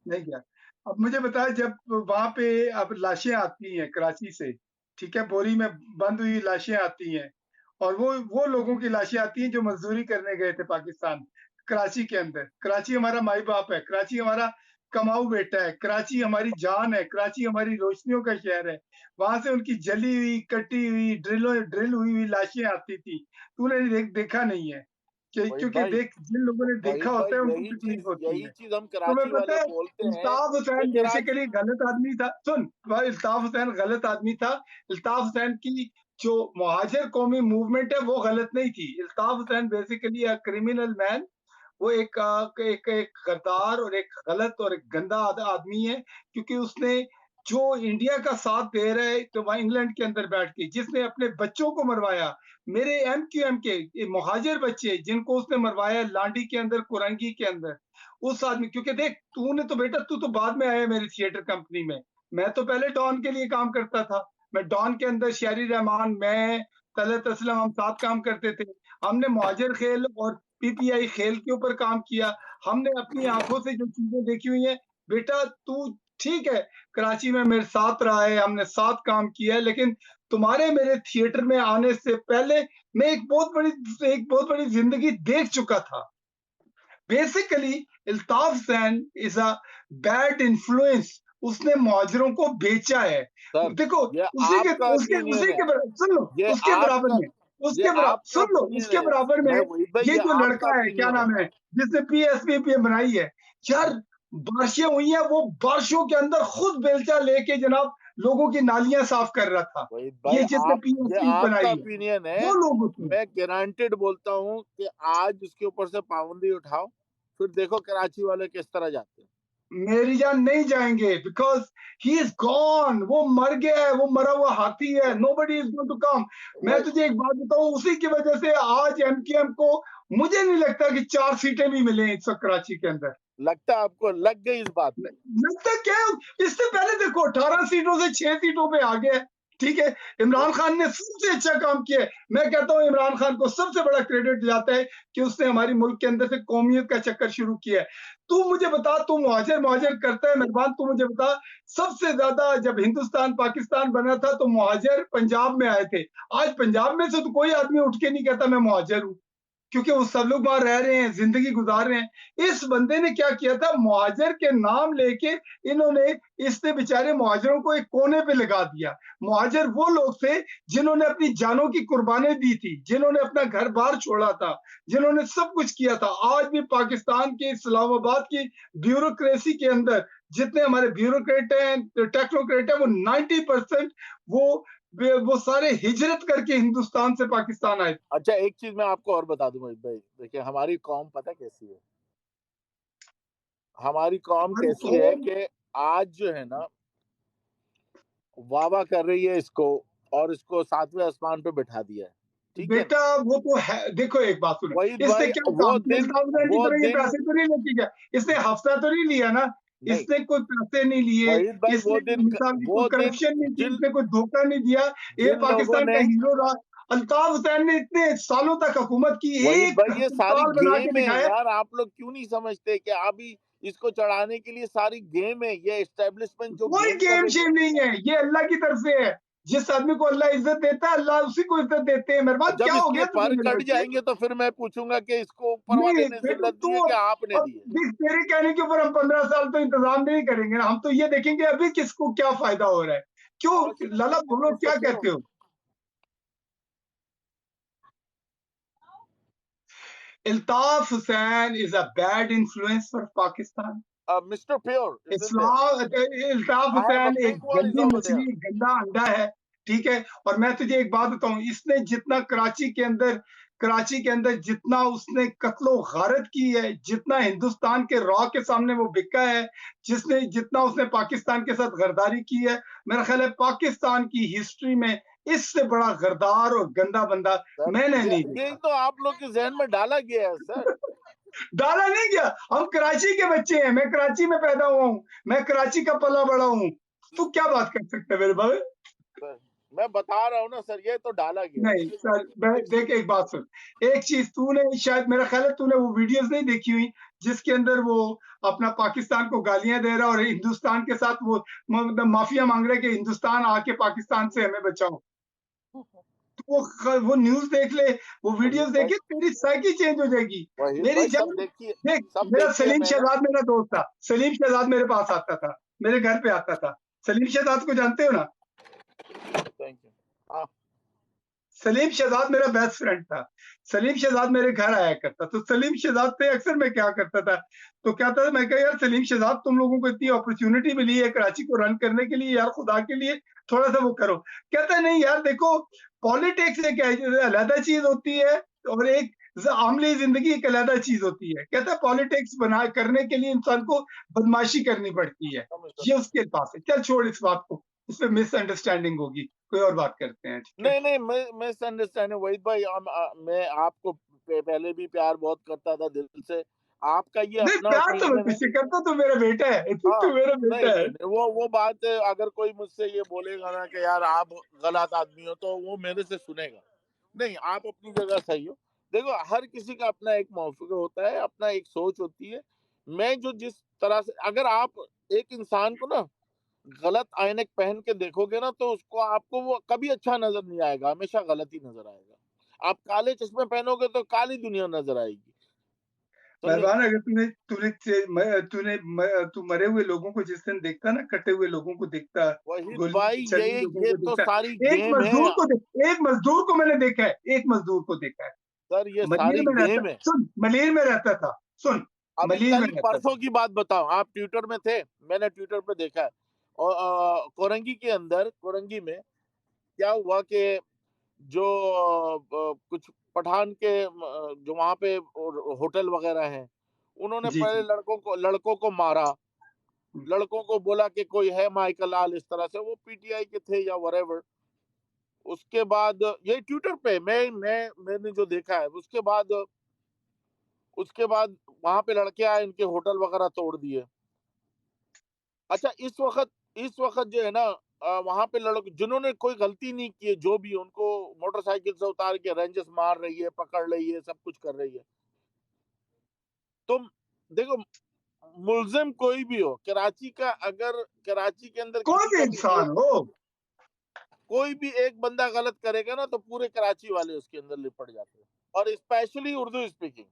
Speaker 4: نہیں گیا. اب مجھے بتا, جب وہاں پہ اب لاشیں آتی ہیں کراچی سے, ٹھیک ہے, بوری میں بند ہوئی لاشیں آتی ہیں, اور وہ لوگوں کی لاشیں آتی ہیں جو مزدوری کرنے گئے تھے پاکستان, کراچی کے اندر. کراچی ہمارا مائی باپ ہے, کراچی ہمارا کماؤ بیٹا ہے, کراچی ہماری جان ہے, کراچی ہماری روشنیوں کا شہر ہے. وہاں سے ان کی جلی ہوئی, کٹی ہوئی, ڈرل ہوئی لاشیں آتی تھی. تو نے دیکھا نہیں ہے, کیونکہ دیکھ, جن لوگوں نے دیکھا ہوتا ہے ان کو تکلیف ہوتی
Speaker 6: یہی
Speaker 4: ہے.
Speaker 6: چیز ہم
Speaker 4: تمہیں
Speaker 6: کراچی
Speaker 4: پتہ
Speaker 6: والے
Speaker 4: ہے,
Speaker 6: بولتے ہیں
Speaker 4: الطاف حسین
Speaker 6: کہ
Speaker 4: بیسیکلی غلط آدمی تھا. سن, الطاف حسین غلط آدمی تھا. الطاف حسین کی جو مہاجر قومی موومنٹ ہے وہ غلط نہیں تھی. الطاف حسین بیسیکلی کریمنل مین, وہ ایک غدار اور ایک غلط اور ایک گندا آدمی ہے, کیونکہ اس نے جو انڈیا کا ساتھ دے رہے تو وہاں انگلینڈ کے اندر بیٹھ کے جس نے اپنے بچوں کو مروایا، میرے ایم کیو ایم کے مہاجر بچے جن کو اس نے مروایا لانڈی کے اندر، کورنگی کے اندر، اس آدمی، کیونکہ دیکھ تو نے تو بیٹا تو بعد میں آیا میری تھیٹر کمپنی میں تو پہلے ڈان کے لیے کام کرتا تھا، میں ڈان کے اندر شہری رحمان، میں طلعت اسلم، ہم ساتھ کام کرتے تھے، ہم نے مہاجر خیل اور پی پی آئی خیل کے اوپر کام کیا، ہم نے اپنی آنکھوں سے جو چیزیں دیکھی ہوئی ہیں، بیٹا تو ٹھیک ہے کراچی میں میرے ساتھ رہا ہے، ہم نے ساتھ کام کیا ہے، لیکن تمہارے میرے تھیٹر میں آنے سے پہلے میں ایک بہت بڑی زندگی دیکھ چکا تھا۔ Basically Altaf Hussain is a bad influence, اس نے مہاجروں کو بیچا ہے،
Speaker 6: سر
Speaker 4: دیکھو
Speaker 6: یہ
Speaker 4: اسی
Speaker 6: آپ کا اپینین ہے،
Speaker 4: سن لو
Speaker 6: یہ
Speaker 4: اس کے
Speaker 6: آپ
Speaker 4: برابر
Speaker 6: کا
Speaker 4: میں، اس
Speaker 6: یہ
Speaker 4: کے برابر
Speaker 6: آپ کا
Speaker 4: سن لو، اس
Speaker 6: اپینین
Speaker 4: کے
Speaker 6: ہے،
Speaker 4: برابر میں
Speaker 6: میں وہی بھائی
Speaker 4: یہ
Speaker 6: یہ
Speaker 4: جو
Speaker 6: آپ کا
Speaker 4: لڑکا ہے کیا
Speaker 6: اپینین ہے۔
Speaker 4: نام ہے جس نے پی ایس پی پی بنائی ہے، یار بارشیں ہوئی ہیں، وہ بارشوں کے اندر خود بیلچا لے کے جناب لوگوں کی نالیاں صاف کر رہا تھا،
Speaker 6: وحید
Speaker 4: یہ
Speaker 6: بھائی
Speaker 4: جس نے پی ایس
Speaker 6: یہ
Speaker 4: پی
Speaker 6: آپ کا
Speaker 4: بنائی ہے
Speaker 6: اپینین ہے،
Speaker 4: وہ لوگ ہوتے ہیں۔
Speaker 6: میں گارنٹیڈ بولتا ہوں کہ آج اس کے اوپر سے پابندی اٹھاؤ، پھر دیکھو کراچی والے کس طرح جاتے ہیں۔
Speaker 4: میری جان نہیں جائیں گے بیکاز ہی از گون، وہ مر گیا ہے، وہ مرا ہوا ہاتھی ہے، نو بڈی از گوئنگ ٹو کم۔ میں تجھے ایک بات بتاؤں، اسی کی وجہ سے آج ایم کیو ایم کو مجھے نہیں لگتا کہ 4 سیٹیں بھی ملیں اس وقت کراچی کے اندر۔
Speaker 6: لگتا ہے آپ کو لگ گئی اس بات پہ؟
Speaker 4: لگتا کیا ہے؟ اس سے پہلے دیکھو 18 سیٹوں سے 6 سیٹوں پہ آ گیا ہے، ٹھیک ہے، عمران خان نے سب سے اچھا کام کیا ہے، میں کہتا ہوں عمران خان کو سب سے بڑا کریڈٹ جاتا ہے کہ اس نے ہماری ملک کے اندر سے قومیت کا چکر شروع کیا ہے۔ تو مجھے بتا، تو مہاجر کرتا ہے مہربان، تو مجھے بتا سب سے زیادہ جب ہندوستان پاکستان بنا تھا تو مہاجر پنجاب میں آئے تھے، آج پنجاب میں سے تو کوئی آدمی اٹھ کے نہیں کہتا میں مہاجر ہوں، کیونکہ وہ سب لوگ وہاں رہ رہے ہیں، زندگی گزار رہے ہیں۔ اس بندے نے کیا کیا تھا، مہاجر کے نام لے کے انہوں نے، اس نے بیچارے مہاجروں کو ایک کونے پہ لگا دیا۔ مہاجر وہ لوگ تھے جنہوں نے اپنی جانوں کی قربانیں دی تھی، جنہوں نے اپنا گھر بار چھوڑا تھا، جنہوں نے سب کچھ کیا تھا۔ آج بھی پاکستان کے اسلام آباد کی بیوروکریسی کے اندر جتنے ہمارے بیوروکریٹ ہیں، ٹیکنوکریٹ ہیں، وہ 90% وہ سارے ہجرت کر کے ہندوستان سے پاکستان آئے۔
Speaker 6: اچھا ایک چیز میں آپ کو اور بتا دوں وحید بھائی، دیکھیں ہماری قوم پتہ کیسی ہے، ہماری قوم کیسی ہے کہ آج جو ہے نا واہ واہ کر رہی ہے اس کو، اور اس کو 7ویں آسمان پہ بٹھا دیا ہے، ٹھیک ہے
Speaker 4: بیٹا وہ تو ہے، دیکھو ایک بات سنو،
Speaker 6: وحید
Speaker 4: اس نے
Speaker 6: بھائی
Speaker 4: کیا کام کیا؟ کی
Speaker 6: وہ
Speaker 4: طرح یہ
Speaker 6: دن
Speaker 4: پیسے تو نہیں لیتی کیا؟ اس نے ہفتہ تو نہیں لیا نا، اس
Speaker 6: نہیں
Speaker 4: نے کوئی پیسے نہیں لیے،
Speaker 6: وحید بھائی
Speaker 4: اس نے مثال کی کوئی کرپشن نہیں کی،
Speaker 6: جن
Speaker 4: اس نے کوئی دھوکہ نہیں دیا، یہ
Speaker 6: جن لوگوں
Speaker 4: پاکستان
Speaker 6: نے،
Speaker 4: کا ہیرو رہا۔ الطاف حسین نے اتنے سالوں تک حکومت کی،
Speaker 6: وحید
Speaker 4: ایک
Speaker 6: بھائی یہ ساری
Speaker 4: ہسپتال بنا
Speaker 6: گیم
Speaker 4: کے
Speaker 6: ہے
Speaker 4: دکھایا۔
Speaker 6: یار، آپ لوگ کیوں نہیں سمجھتے کہ ابھی اس کو چڑھانے کے لیے ساری گیم ہے، یہ اسٹیبلشمنٹ جو
Speaker 4: کوئی
Speaker 6: گیم کر
Speaker 4: گیم
Speaker 6: رہی ہے۔
Speaker 4: شیم نہیں ہے، یہ اللہ کی طرف سے ہے، جس آدمی کو اللہ عزت دیتا ہے اللہ اسی کو عزت دیتے ہیں۔ مہربان
Speaker 6: جب
Speaker 4: کیا
Speaker 6: اس
Speaker 4: ہو
Speaker 6: کے
Speaker 4: گیا
Speaker 6: پر
Speaker 4: تمہیں میرے
Speaker 6: کٹ
Speaker 4: بچے؟
Speaker 6: جائیں گے تو پھر میں پوچھوں گا کہ اس کو اوپر والے
Speaker 4: نہیں
Speaker 6: نے
Speaker 4: بیٹا،
Speaker 6: ذلت دی ہے کہ آپ نے دی ہے؟
Speaker 4: دیکھ تیرے کہنے کے اوپر ہم 15 سال تو انتظام نہیں کریں گے نا، ہم تو یہ دیکھیں گے ابھی کس کو کیا فائدہ ہو رہا ہے۔ کیوں لالا بولو کیا کہتے ہو؟ Altaf Hussain is a bad influence for Pakistan.
Speaker 6: Mr. Pure is in there.
Speaker 4: Altaf
Speaker 6: I have a
Speaker 4: حسین ایک
Speaker 6: big one is
Speaker 4: گندی
Speaker 6: over there.
Speaker 4: مچھلی، گندا انڈا ہے، ٹھیک ہے۔ اور میں تجھے ایک بات بتاؤں، اس نے جتنا کراچی کے اندر جتنا اس نے قتل و غارت کی ہے، جتنا ہندوستان کے راہ کے سامنے وہ بکا ہے، جتنا اس نے پاکستان کے ساتھ غداری کی ہے، میرا خیال ہے پاکستان کی ہسٹری میں اس سے بڑا غدار اور گندا بندہ میں نے نہیں دیکھا۔
Speaker 6: یہ تو آپ لوگ کے ذہن میں ڈالا گیا ہے سر۔
Speaker 4: ڈالا نہیں گیا، ہم کراچی کے بچے ہیں، میں کراچی میں پیدا ہوا ہوں، میں کراچی کا پلا بڑا ہوں، تو کیا بات کر سکتے میرے بھائی؟
Speaker 6: میں بتا رہا ہوں نا سر، یہ تو ڈالا گیا
Speaker 4: نہیں سر، دیکھ ایک بات سن، ایک چیز تو نے شاید میرا خیال ہے تو نے وہ ویڈیوز نہیں دیکھی ہوئی جس کے اندر وہ اپنا پاکستان کو گالیاں دے رہا اور ہندوستان کے ساتھ وہ معافیا مانگ رہے کہ ہندوستان آ کے پاکستان سے ہمیں بچاؤ۔ وہ نیوز دیکھ لے، وہ ویڈیوز دیکھے، تیری سائیکی چینج ہو جائے گی میری جان۔ دیکھ میرا سلیم شہزاد میرا دوست تھا، سلیم شہزاد میرے پاس آتا تھا، میرے گھر پہ آتا تھا۔ سلیم شہزاد کو جانتے ہو نا؟ سلیم شہزاد میرا بیسٹ فرینڈ تھا، سلیم شہزاد میرے گھر آیا کرتا تو سلیم شہزاد سے اکثر میں کیا کرتا تھا، تو کیا تھا، میں کہا یار سلیم شہزاد تم لوگوں کو اتنی اپرچونٹی ملی ہے کراچی کو رن کرنے کے لیے، یار خدا کے لیے تھوڑا سا وہ کرو۔ کہتا ہے نہیں یار دیکھو پالیٹکس ایک علیحدہ چیز ہوتی ہے اور ایک عملی زندگی ایک علیحدہ چیز ہوتی ہے. کہتا ہے پالیٹکس کرنے کے لیے انسان کو بدماشی کرنی پڑتی ہے, یہ اس کے پاس ہے. چل چھوڑ اس بات کو, اس پہ مس انڈرسٹینڈنگ ہوگی, کوئی اور بات کرتے ہیں.
Speaker 6: نہیں مس انڈرسٹینڈنگ وحید بھائی, میں آپ کو پہلے بھی پیار بہت کرتا تھا دل سے. آپ کا یہ
Speaker 4: نہیں,
Speaker 6: اپنا
Speaker 4: پیار تو میں
Speaker 6: اوپینین ہے.
Speaker 4: کسی کرتا, تو میرا بیٹا ہے, تو میرا بیٹا ہے.
Speaker 6: نہیں, وہ بات اگر کوئی مجھ سے یہ بولے گا نا کہ یار آپ غلط آدمی ہو, تو وہ میرے سے سنے گا. نہیں, آپ اپنی جگہ صحیح ہو. دیکھو, ہر کسی کا اپنا ایک موقع ہوتا ہے, اپنا ایک سوچ ہوتی ہے. میں جو جس طرح سے, اگر آپ ایک انسان کو نا غلط آئینک پہن کے دیکھو گے نا, تو اس کو آپ کو وہ کبھی اچھا نظر نہیں آئے گا, ہمیشہ غلط ہی نظر آئے گا. آپ کالے چشمے پہنو گے تو کالی دنیا نظر آئے گی.
Speaker 4: مہربان, اگر تو مرے ہوئے لوگوں کو جس دن دیکھتا نا, کٹے ہوئے لوگوں کو دیکھتا,
Speaker 6: وحید
Speaker 4: گولی
Speaker 6: بھائی,
Speaker 4: چلی لوگوں
Speaker 6: یہ
Speaker 4: کو
Speaker 6: تو
Speaker 4: دیکھتا,
Speaker 6: ساری
Speaker 4: ایک
Speaker 6: گیم ہے
Speaker 4: مزدور کو میں نے دیکھا ہے, ایک مزدور کو دیکھا ہے.
Speaker 6: سر, یہ
Speaker 4: ملیر
Speaker 6: ساری
Speaker 4: میں رہتا,
Speaker 6: گیم ہے.
Speaker 4: سن, ملیر میں رہتا تھا, سن,
Speaker 6: ابھی
Speaker 4: ملیر
Speaker 6: کل
Speaker 4: میں
Speaker 6: ہی
Speaker 4: رہتا تھا.
Speaker 6: پرسوں کی بات بتاؤ, آپ ٹویٹر میں تھے, میں نے ٹویٹر پہ دیکھا ہے, اور کورنگی کے اندر, کورنگی میں کیا ہوا کہ جو کچھ پٹھان کے جو وہاں پہ ہوٹل وغیرہ ہیں, انہوں نے
Speaker 4: جی
Speaker 6: پہلے
Speaker 4: جی,
Speaker 6: لڑکوں کو مارا, لڑکوں کو بولا کہ کوئی ہے مائیکل لال, اس طرح سے, وہ پی ٹی آئی کے تھے یا whatever. اس کے بعد یہ ٹویٹر پہ میں نے جو دیکھا ہے, اس کے بعد وہاں پہ لڑکے آئے, ان کے ہوٹل وغیرہ توڑ دیے. اچھا, اس وقت جو ہے نا, وہاں پہ لڑکے جنہوں نے کوئی غلطی نہیں کی, جو بھی, ان کو موٹر سائیکل سے اتار کے رینجز مار رہی ہے, پکڑ رہی ہے, سب کچھ کر رہی ہے. تم دیکھو, ملزم کوئی بھی ہو کراچی کا, اگر کراچی کے اندر
Speaker 4: کوئی
Speaker 6: کسی
Speaker 4: بھی
Speaker 6: کا بھی
Speaker 4: انسان ہو,
Speaker 6: کوئی بھی ایک بندہ غلط کرے گا نا, تو پورے کراچی والے اس کے اندر لپٹ جاتے ہیں, اور اسپیشلی اردو اسپیکنگ.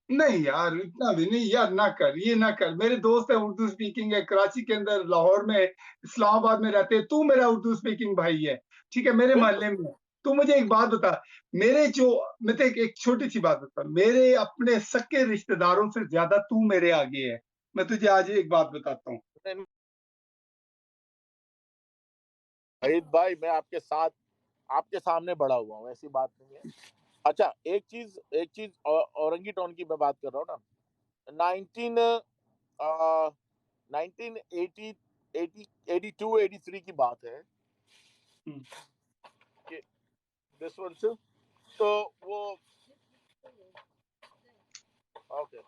Speaker 4: نہیں یار, اتنا بھی نہیں یار, نہ کر, یہ نہ کر. میرے دوست ہے اردو اسپیکنگ ہے, کراچی کے اندر, لاہور میں, اسلام آباد میں رہتے. تو میرا اردو اسپیکنگ بھائی ہے, ٹھیک ہے, میرے محلے میں. تو مجھے ایک بات بتا, میں تو ایک چھوٹی سی بات بتا, میرے اپنے سکے رشتہ داروں سے زیادہ تو میرے آگے ہے. میں تجھے آج ایک بات بتاتا ہوں.
Speaker 6: وحید بھائی, میں آپ کے سامنے بڑا ہوا ہوں, ایسی بات نہیں ہے. اچھا, ایک چیز اورنگی ٹون کی میں بات کر رہا ہوں نا, 1982-83 کی بات ہے کہ دس ورس, تو وہ اوکے,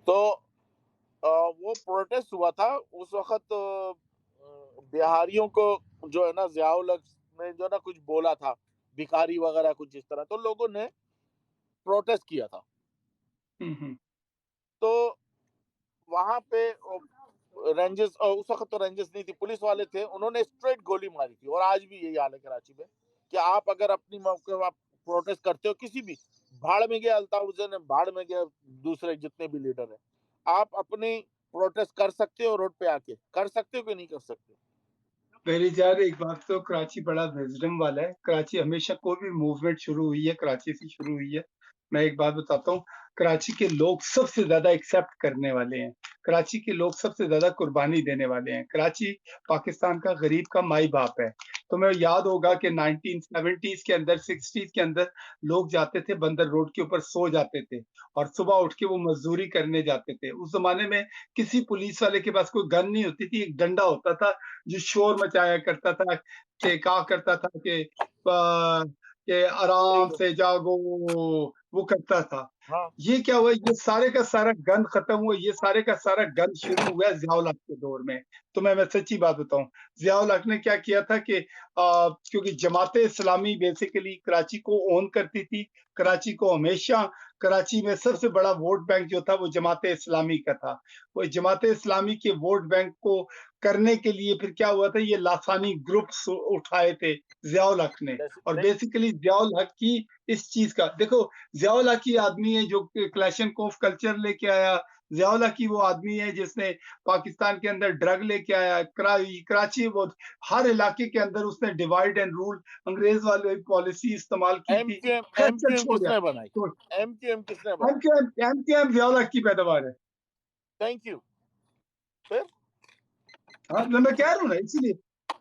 Speaker 6: تو وہ پروٹیسٹ ہوا تھا اس وقت. بہاریوں کو جو ہے نا, ضیاء الحق نے جو نا کچھ بولا تھا, بھکاری وغیرہ کچھ اس طرح, تو لوگوں نے پروٹیسٹ کیا تھا. تو وہاں پہ رینجز, اس وقت تو رینجز نہیں تھی, پولیس والے تھے, انہوں نے اسٹریٹ گولی ماری تھی. اور آج بھی یہی حال ہے کراچی میں, کہ آپ اگر اپنی موقع آپ پروٹیسٹ کرتے ہو, کسی بھی, بھاڑ میں گیا الطاف حسین ہے, بھاڑ میں گیا دوسرے جتنے بھی لیڈر ہیں, آپ اپنی پروٹیسٹ کر سکتے ہو, روڈ پہ آ کے کر سکتے ہو کہ نہیں کر سکتے.
Speaker 4: میری جان, ایک بات تو, کراچی بڑا وزڈم والا ہے. کراچی ہمیشہ کوئی بھی موومنٹ شروع ہوئی ہے, کراچی سے شروع ہوئی ہے. میں ایک بات بتاتا ہوں, کراچی کے لوگ سب سے زیادہ ایکسیپٹ کرنے والے ہیں. کراچی کے لوگ سب سے زیادہ قربانی دینے والے ہیں. کراچی پاکستان کا غریب کا مائی باپ ہے. تمہیں یاد ہوگا کہ 1970s کے اندر, 60s کے اندر لوگ جاتے تھے, بندر روڈ کے اوپر سو جاتے تھے, اور صبح اٹھ کے وہ مزدوری کرنے جاتے تھے. اس زمانے میں کسی پولیس والے کے پاس کوئی گن نہیں ہوتی تھی, ایک ڈنڈا ہوتا تھا جو شور مچایا کرتا تھا, کہ کہا کرتا تھا کہ آرام سے جاگو, وہ کرتا تھا.
Speaker 6: ہاں,
Speaker 4: یہ کیا ہوا, یہ سارے کا سارا گن ختم ہوا, یہ سارے کا سارا گن شروع ہوا ضیاء الحق کے دور میں. تو میں سچی بات بتاؤں, ضیاء الحق نے کیا کیا تھا کہ کیونکہ جماعت اسلامی بیسیکلی کراچی کو اون کرتی تھی. کراچی کو ہمیشہ, کراچی میں سب سے بڑا ووٹ بینک جو تھا وہ جماعت اسلامی کا تھا. وہ جماعت اسلامی کے ووٹ بینک کو کرنے کے لیے پھر کیا ہوا تھا, یہ لاسانی گروپس اٹھائے تھے ضیاء الحق نے. اور بیسیکلی ضیاء الحق کی اس چیز کا دیکھو, ضیاء الحق کی آدمی ہے جو کلیشن کوف کلچر لے کے آیا. ضیاء الحق کی وہ آدمی ہے جس نے پاکستان کے اندر ڈرگ لے کے آیا. کراچی وہ ہر علاقے کے اندر اس نے ڈیوائڈ اینڈ رول, انگریز والے پالیسی استعمال کی تھی.
Speaker 6: ایم کیو ایم کس نے بنائی, ایم کیو ایم کس نے بنائی,
Speaker 4: ایم کیو ایم ضیاء الحق کی پیداوار ہے.
Speaker 6: Thank you. پھر
Speaker 4: ہاں, میں کہہ رہا ہوں نا, اسی لیے